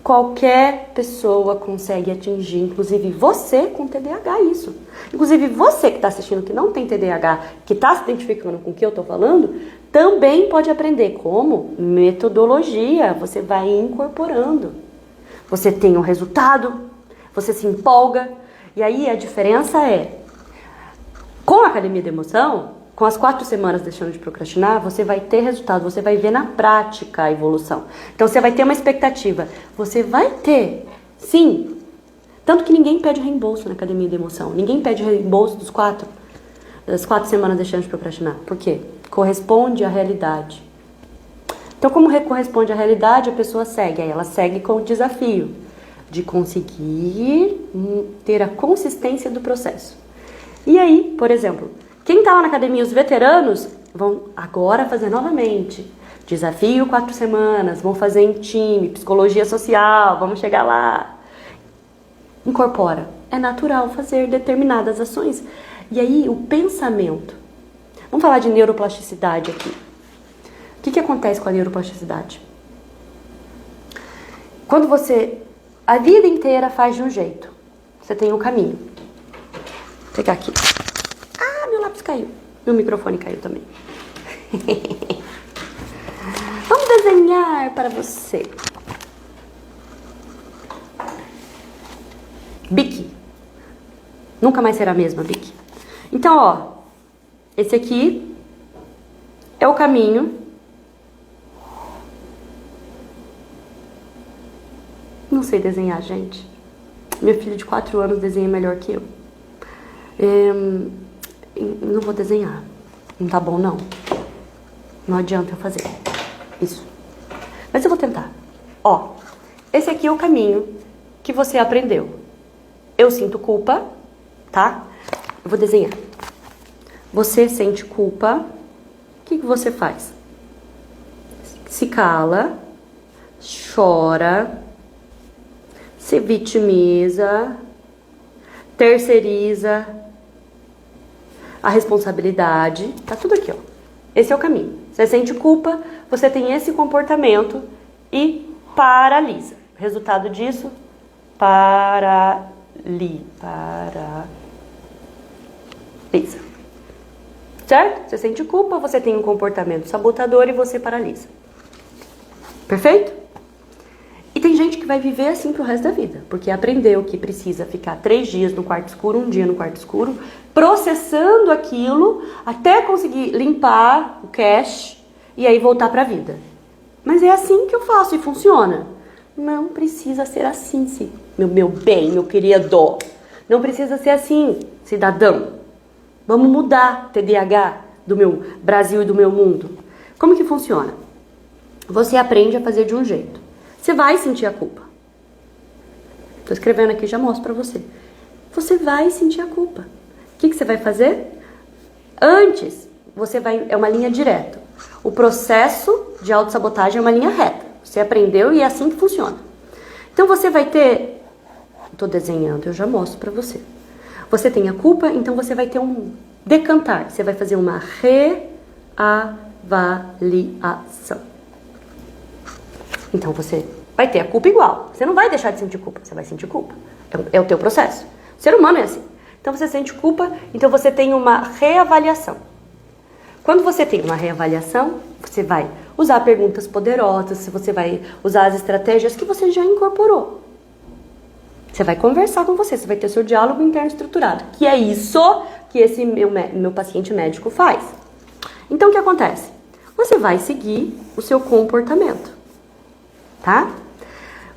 Qualquer pessoa consegue atingir, inclusive você com TDAH, isso. Inclusive você que está assistindo, que não tem TDAH, que está se identificando com o que eu estou falando, também pode aprender. Como? Metodologia, você vai incorporando. Você tem um resultado, você se empolga, e aí a diferença é, com a Academia da Emoção, com as 4 semanas deixando de procrastinar, você vai ter resultado, você vai ver na prática a evolução. Então você vai ter uma expectativa, você vai ter, sim. Tanto que ninguém pede reembolso na Academia da Emoção, ninguém pede reembolso das 4 semanas deixando de procrastinar. Por quê? Corresponde à realidade. Então como corresponde à realidade, a pessoa segue, aí ela segue com o desafio de conseguir ter a consistência do processo. E aí, por exemplo, quem está lá na academia, os veteranos, vão agora fazer novamente. Desafio 4 semanas, vão fazer em time, psicologia social, vamos chegar lá. Incorpora. É natural fazer determinadas ações. E aí, o pensamento. Vamos falar de neuroplasticidade aqui. O que acontece com a neuroplasticidade? Quando você, a vida inteira faz de um jeito, você tem um caminho. Vou pegar aqui. Meu lápis caiu. Meu microfone caiu também. Vamos desenhar para você. Bic. Nunca mais será a mesma, Bic. Então, ó. Esse aqui é o caminho. Não sei desenhar, gente. Meu filho de 4 anos desenha melhor que eu. Não vou desenhar. Não tá bom, não. Não adianta eu fazer isso. Mas eu vou tentar. Ó, esse aqui é o caminho que você aprendeu. Eu sinto culpa, tá? Eu vou desenhar. Você sente culpa. O que você faz? Se cala, chora, se vitimiza, terceiriza a responsabilidade, tá tudo aqui, ó. Esse é o caminho. Você sente culpa, você tem esse comportamento e paralisa. Resultado disso, paralisa. Certo? Você sente culpa, você tem um comportamento sabotador e você paralisa. Perfeito? E tem gente que vai viver assim pro resto da vida, porque aprendeu que precisa ficar 3 dias no quarto escuro, 1 dia no quarto escuro, processando aquilo até conseguir limpar o cache e aí voltar pra vida. Mas é assim que eu faço e funciona. Não precisa ser assim, meu bem, meu querido. Não precisa ser assim, cidadão. Vamos mudar TDAH do meu Brasil e do meu mundo. Como que funciona? Você aprende a fazer de um jeito. Você vai sentir a culpa. Estou escrevendo aqui, já mostro para você. Você vai sentir a culpa. O que você vai fazer? Antes, é uma linha direta. O processo de autossabotagem é uma linha reta. Você aprendeu e é assim que funciona. Então você vai ter... Estou desenhando, eu já mostro para você. Você tem a culpa, então você vai ter um decantar. Você vai fazer uma reavaliação. Então você vai ter a culpa igual. Você não vai deixar de sentir culpa, você vai sentir culpa. É o teu processo. O ser humano é assim. Então você sente culpa, então você tem uma reavaliação. Quando você tem uma reavaliação, você vai usar perguntas poderosas, você vai usar as estratégias que você já incorporou. Você vai conversar com você vai ter seu diálogo interno estruturado, que é isso que esse meu paciente médico faz. Então o que acontece? Você vai seguir o seu comportamento, tá?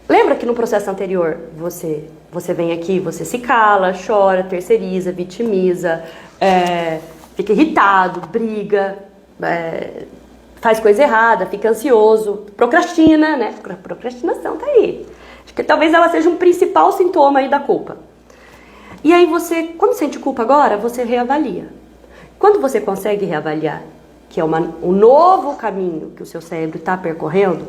Lembra que no processo anterior você vem aqui, você se cala, chora, terceiriza, vitimiza, fica irritado, briga, faz coisa errada, fica ansioso, procrastina, né? Procrastinação tá aí. Acho que talvez ela seja um principal sintoma aí da culpa. E aí você, quando sente culpa agora, você reavalia. Quando você consegue reavaliar, que é um novo caminho que o seu cérebro está percorrendo,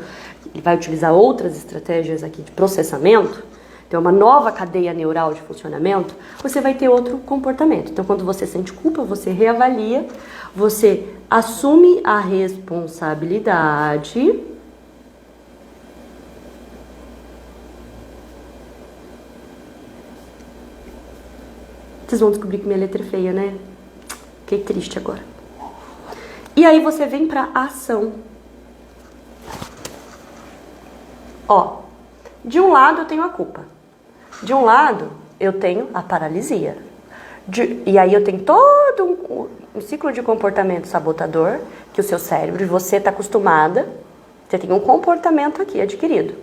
ele vai utilizar outras estratégias aqui de processamento, então uma nova cadeia neural de funcionamento, você vai ter outro comportamento. Então quando você sente culpa, você reavalia, você assume a responsabilidade. Vocês vão descobrir que minha letra é feia, né? Fiquei triste agora. E aí você vem pra ação. Ó, de um lado eu tenho a culpa. De um lado eu tenho a paralisia. E aí eu tenho todo um ciclo de comportamento sabotador que o seu cérebro, você está acostumada, você tem um comportamento aqui adquirido.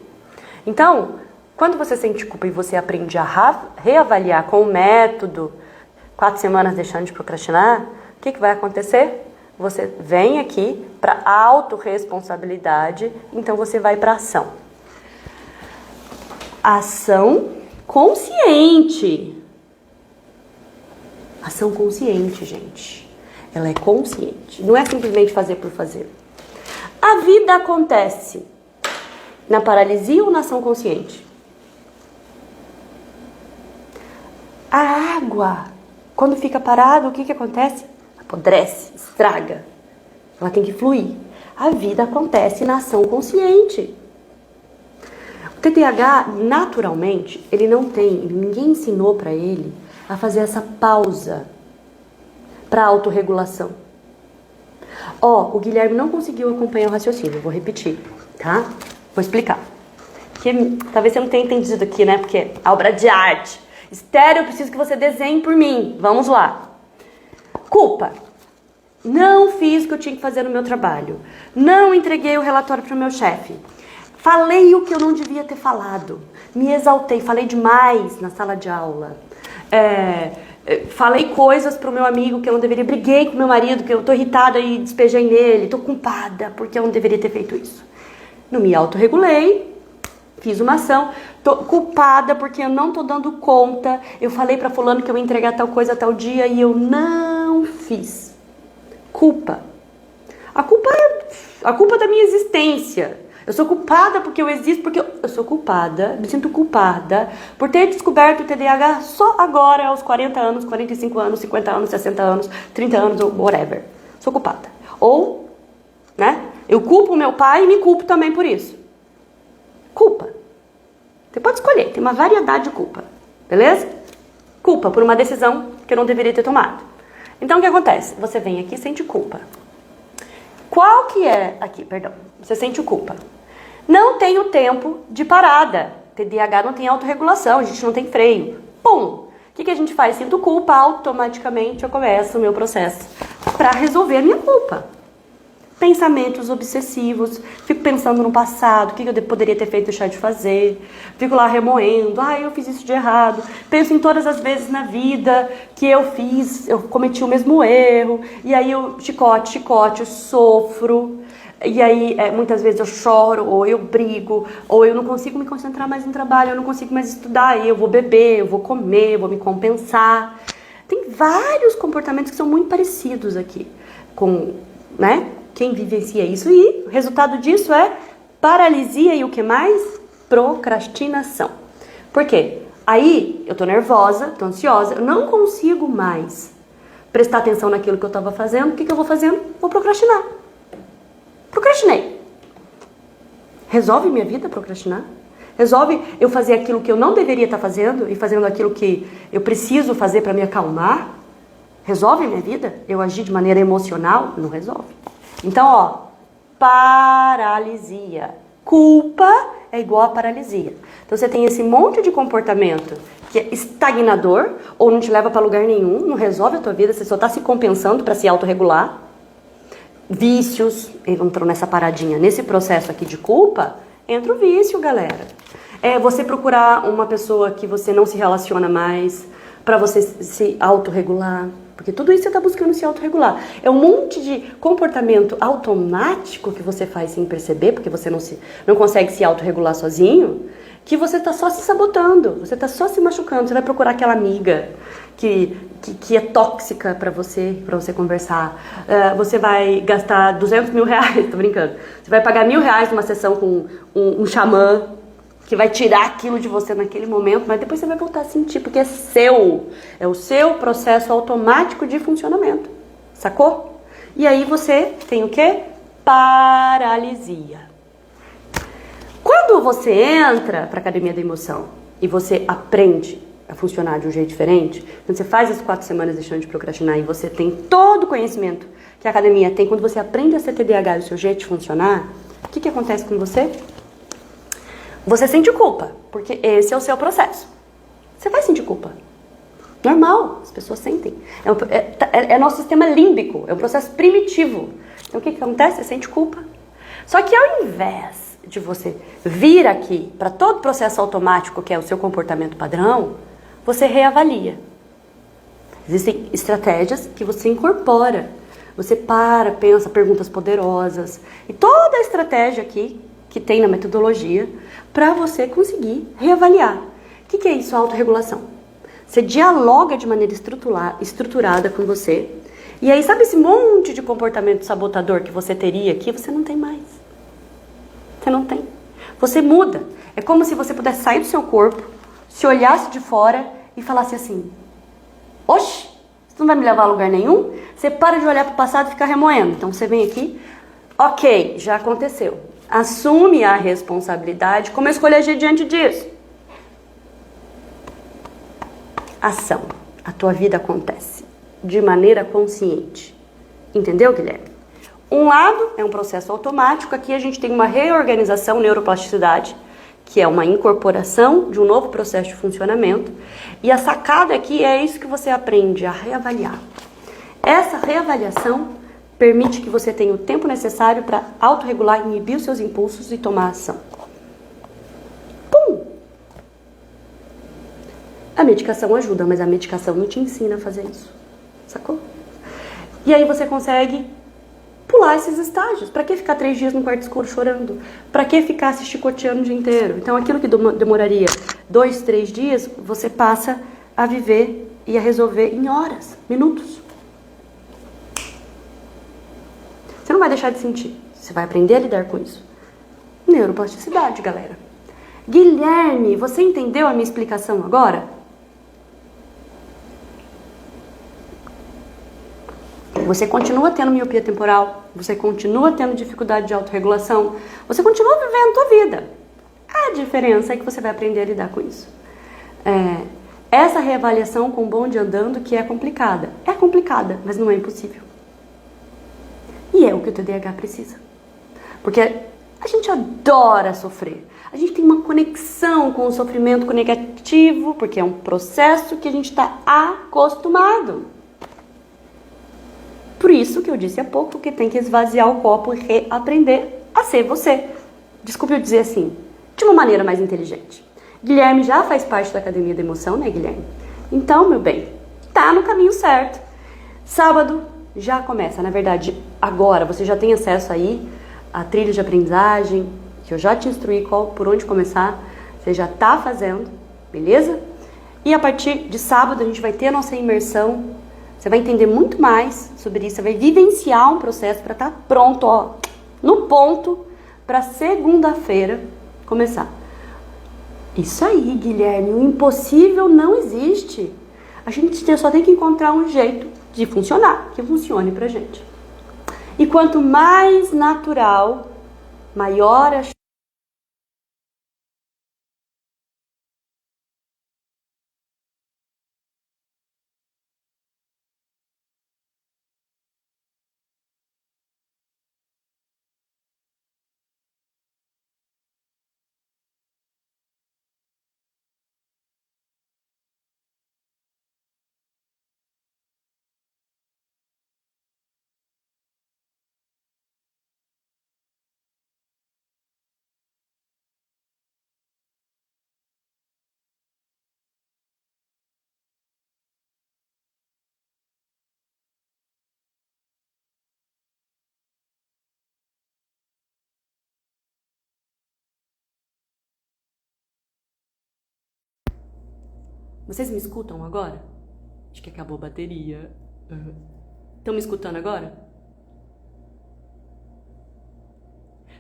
Então, quando você sente culpa e você aprende a reavaliar com o método 4 semanas deixando de procrastinar, o que vai acontecer? Você vem aqui para autorresponsabilidade, então você vai para ação. Ação consciente. Ação consciente, gente. Ela é consciente. Não é simplesmente fazer por fazer. A vida acontece na paralisia ou na ação consciente? A água, quando fica parada, o que acontece? Apodrece, estraga. Ela tem que fluir. A vida acontece na ação consciente. O TDAH, naturalmente, ele não tem, ninguém ensinou para ele a fazer essa pausa para autorregulação. O Guilherme não conseguiu acompanhar o raciocínio, vou repetir, tá? Vou explicar. Porque talvez você não tenha entendido aqui, né? Porque é obra de arte. Estéreo, eu preciso que você desenhe por mim. Vamos lá. Culpa. Não fiz o que eu tinha que fazer no meu trabalho. Não entreguei o relatório para o meu chefe. Falei o que eu não devia ter falado. Me exaltei, falei demais na sala de aula. Falei coisas para o meu amigo que eu não deveria. Briguei com meu marido, que eu tô irritada e despejei nele. Tô culpada porque eu não deveria ter feito isso. Não me autorregulei. Fiz uma ação, tô culpada porque eu não tô dando conta. Eu falei pra fulano que eu ia entregar tal coisa tal dia e eu não fiz. Culpa. A culpa é a culpa da minha existência. Eu sou culpada porque eu existo, porque eu sou culpada, me sinto culpada por ter descoberto o TDAH só agora, aos 40 anos, 45 anos, 50 anos, 60 anos, 30 anos, ou whatever. Sou culpada. Ou, né, eu culpo o meu pai e me culpo também por isso. Culpa. Você pode escolher, tem uma variedade de culpa, beleza? Culpa por uma decisão que eu não deveria ter tomado. Então o que acontece? Você vem aqui e sente culpa. Qual que é aqui, perdão, você sente culpa. Não tem o tempo de parada. TDAH não tem autorregulação, a gente não tem freio. Pum! O que a gente faz? Sinto culpa, automaticamente eu começo o meu processo para resolver a minha culpa. Pensamentos obsessivos, fico pensando no passado, o que eu poderia ter feito, deixar de fazer, fico lá remoendo, eu fiz isso de errado, penso em todas as vezes na vida que eu cometi o mesmo erro, e aí eu chicote, eu sofro, e aí muitas vezes eu choro, ou eu brigo, ou eu não consigo me concentrar mais no trabalho, eu não consigo mais estudar, aí eu vou beber, eu vou comer, eu vou me compensar. Tem vários comportamentos que são muito parecidos aqui com, né? Quem vivencia isso, e o resultado disso é paralisia e o que mais? Procrastinação. Por quê? Aí eu tô nervosa, tô ansiosa, eu não consigo mais prestar atenção naquilo que eu estava fazendo, o que eu vou fazendo? Vou procrastinar. Procrastinei. Resolve minha vida procrastinar? Resolve eu fazer aquilo que eu não deveria estar fazendo e fazendo aquilo que eu preciso fazer para me acalmar? Resolve minha vida? Eu agir de maneira emocional? Não resolve. Então, ó, paralisia. Culpa é igual a paralisia. Então você tem esse monte de comportamento que é estagnador ou não te leva para lugar nenhum, não resolve a tua vida, você só está se compensando para se autorregular. Vícios, entrou nessa paradinha, nesse processo aqui de culpa, entra o vício, galera. É você procurar uma pessoa que você não se relaciona mais para você se autorregular. Porque tudo isso você está buscando se autorregular. É um monte de comportamento automático que você faz sem perceber, porque você não consegue se autorregular sozinho, que você está só se sabotando, você está só se machucando. Você vai procurar aquela amiga que é tóxica para você conversar. Você vai gastar 200 mil reais, tô brincando. Você vai pagar R$1.000 numa sessão com um xamã, que vai tirar aquilo de você naquele momento, mas depois você vai voltar a sentir, porque é seu. É o seu processo automático de funcionamento. Sacou? E aí você tem o quê? Paralisia. Quando você entra para a Academia da Emoção e você aprende a funcionar de um jeito diferente, quando você faz as 4 semanas deixando de procrastinar e você tem todo o conhecimento que a academia tem, quando você aprende a ser TDAH e o seu jeito de funcionar, o que acontece com você? Você sente culpa, porque esse é o seu processo. Você vai sentir culpa. Normal, as pessoas sentem. É nosso sistema límbico, é um processo primitivo. Então o que acontece? Você sente culpa. Só que ao invés de você vir aqui para todo o processo automático, que é o seu comportamento padrão, você reavalia. Existem estratégias que você incorpora. Você para, pensa, perguntas poderosas. E toda a estratégia aqui que tem na metodologia para você conseguir reavaliar. O que é isso, autorregulação? Você dialoga de maneira estruturada com você. E aí, sabe esse monte de comportamento sabotador que você teria aqui? Você não tem mais. Você não tem. Você muda. É como se você pudesse sair do seu corpo, se olhasse de fora e falasse assim: oxe, isso não vai me levar a lugar nenhum? Você para de olhar para o passado e ficar remoendo. Então você vem aqui, ok, já aconteceu. Assume a responsabilidade. Como eu escolhi agir diante disso? Ação. A tua vida acontece de maneira consciente. Entendeu, Guilherme? Um lado é um processo automático. Aqui a gente tem uma reorganização, neuroplasticidade, que é uma incorporação de um novo processo de funcionamento. E a sacada aqui é isso que você aprende a reavaliar. Essa reavaliação permite que você tenha o tempo necessário para autorregular, inibir os seus impulsos e tomar ação. Pum! A medicação ajuda, mas a medicação não te ensina a fazer isso. Sacou? E aí você consegue pular esses estágios. Para que ficar 3 dias no quarto escuro chorando? Para que ficar se chicoteando o dia inteiro? Então aquilo que demoraria 2, 3 dias, você passa a viver e a resolver em horas, minutos. Você não vai deixar de sentir. Você vai aprender a lidar com isso. Neuroplasticidade, galera. Guilherme, você entendeu a minha explicação agora? Você continua tendo miopia temporal, você continua tendo dificuldade de autorregulação, você continua vivendo a tua vida. A diferença é que você vai aprender a lidar com isso. Essa reavaliação com o bonde andando que é complicada. É complicada, mas não é impossível. E é o que o TDAH precisa. Porque a gente adora sofrer. A gente tem uma conexão com o sofrimento com o negativo, porque é um processo que a gente está acostumado. Por isso que eu disse há pouco que tem que esvaziar o copo e reaprender a ser você. Desculpe eu dizer assim, de uma maneira mais inteligente. Guilherme já faz parte da Academia da Emoção, né, Guilherme? Então, meu bem, tá no caminho certo. Sábado já começa, na verdade, agora você já tem acesso aí à trilha de aprendizagem, que eu já te instruí por onde começar, você já tá fazendo, beleza? E a partir de sábado a gente vai ter a nossa imersão, você vai entender muito mais sobre isso, você vai vivenciar um processo para estar pronto, ó, no ponto, para segunda-feira começar. Isso aí, Guilherme, o impossível não existe. A gente só tem que encontrar um jeito de funcionar, que funcione pra gente. E quanto mais natural, maior a Vocês me escutam agora? Acho que acabou a bateria. Estão me escutando agora?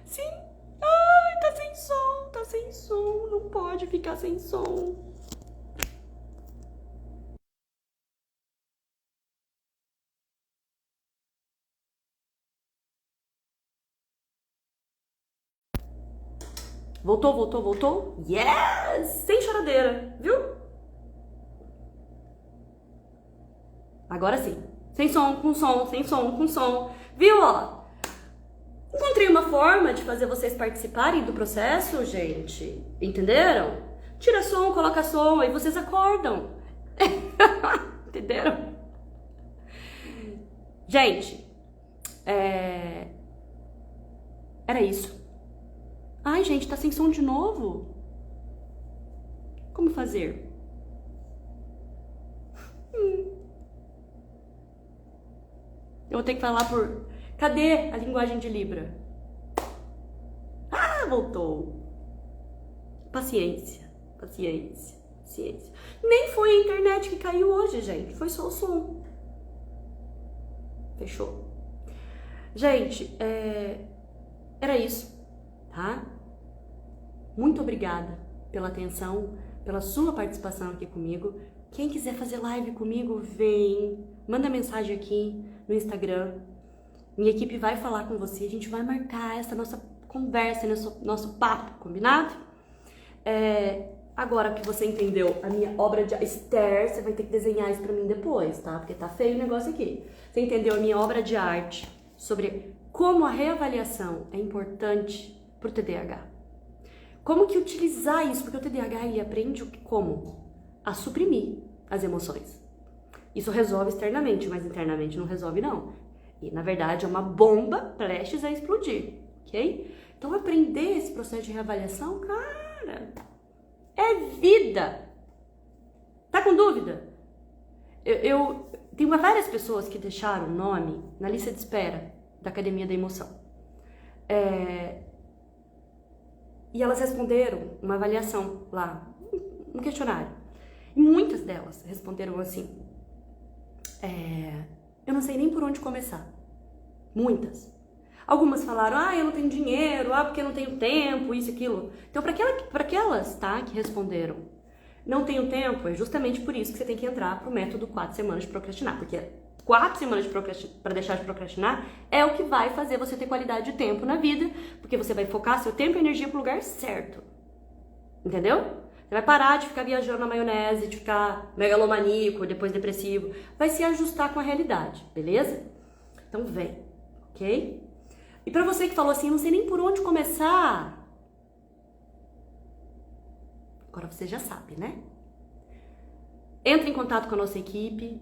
Sim. Ai, tá sem som, tá sem som. Não pode ficar sem som. Voltou, voltou, voltou? Yes! Sem choradeira, viu? Agora sim. Sem som, com som, sem som, com som. Viu, ó? Encontrei uma forma de fazer vocês participarem do processo, gente. Entenderam? Tira som, coloca som, aí vocês acordam. Entenderam? Gente, era isso. Ai, gente, tá sem som de novo. Como fazer? Eu vou ter que falar por... Cadê a linguagem de Libra? Ah, voltou. Paciência, paciência, paciência. Nem foi a internet que caiu hoje, gente. Foi só o som. Fechou? Gente, era isso, tá? Muito obrigada pela atenção, pela sua participação aqui comigo. Quem quiser fazer live comigo, vem. Manda mensagem aqui no Instagram. Minha equipe vai falar com você. A gente vai marcar essa nossa conversa, nosso papo, combinado? Agora que você entendeu a minha obra de Esther, você vai ter que desenhar isso pra mim depois, tá? Porque tá feio o negócio aqui. Você entendeu a minha obra de arte sobre como a reavaliação é importante pro TDAH. Como que utilizar isso? Porque o TDAH, ele aprende como? A suprimir as emoções. Isso resolve externamente, mas internamente não resolve, não. E, na verdade, é uma bomba prestes a explodir, ok? Então, aprender esse processo de reavaliação, cara, é vida. Tá com dúvida? Eu tenho várias pessoas que deixaram o nome na lista de espera da Academia da Emoção. E elas responderam uma avaliação lá, um questionário. E muitas delas responderam assim, eu não sei nem por onde começar. Muitas. Algumas falaram, eu não tenho dinheiro, porque eu não tenho tempo, isso e aquilo. Então, para aquelas, tá, que responderam, não tenho tempo, é justamente por isso que você tem que entrar pro método 4 semanas de procrastinar. Porque 4 semanas para deixar de procrastinar é o que vai fazer você ter qualidade de tempo na vida, porque você vai focar seu tempo e energia pro lugar certo. Entendeu? Você vai parar de ficar viajando na maionese, de ficar megalomaníaco, depois depressivo. Vai se ajustar com a realidade, beleza? Então vem, ok? E pra você que falou assim, não sei nem por onde começar. Agora você já sabe, né? Entre em contato com a nossa equipe.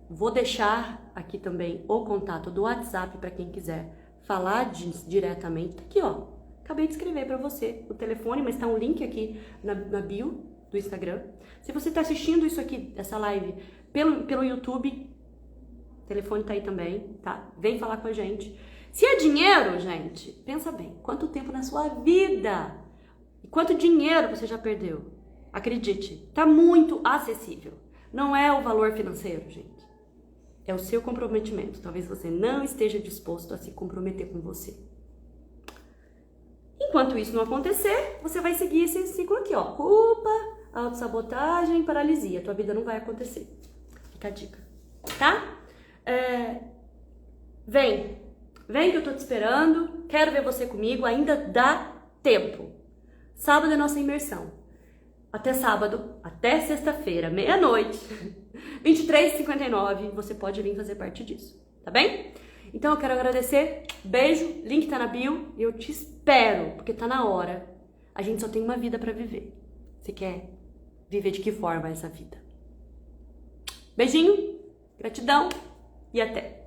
Vou deixar aqui também o contato do WhatsApp para quem quiser falar diretamente. Tá aqui, ó. Acabei de escrever para você o telefone, mas tá um link aqui na bio do Instagram. Se você tá assistindo isso aqui, essa live, pelo YouTube, o telefone tá aí também, tá? Vem falar com a gente. Se é dinheiro, gente, pensa bem. Quanto tempo na sua vida? E quanto dinheiro você já perdeu? Acredite, tá muito acessível. Não é o valor financeiro, gente. É o seu comprometimento. Talvez você não esteja disposto a se comprometer com você. Enquanto isso não acontecer, você vai seguir esse ciclo aqui, ó. Culpa, autossabotagem, paralisia. Tua vida não vai acontecer. Fica a dica. tá? Vem que eu tô te esperando, quero ver você comigo, ainda dá tempo. Sábado é nossa imersão. Até sábado, até sexta-feira, meia-noite, 23h59, você pode vir fazer parte disso, tá bem? Então eu quero agradecer, beijo, link tá na bio e eu te espero, porque tá na hora. A gente só tem uma vida pra viver. Você quer viver de que forma essa vida? Beijinho, gratidão e até!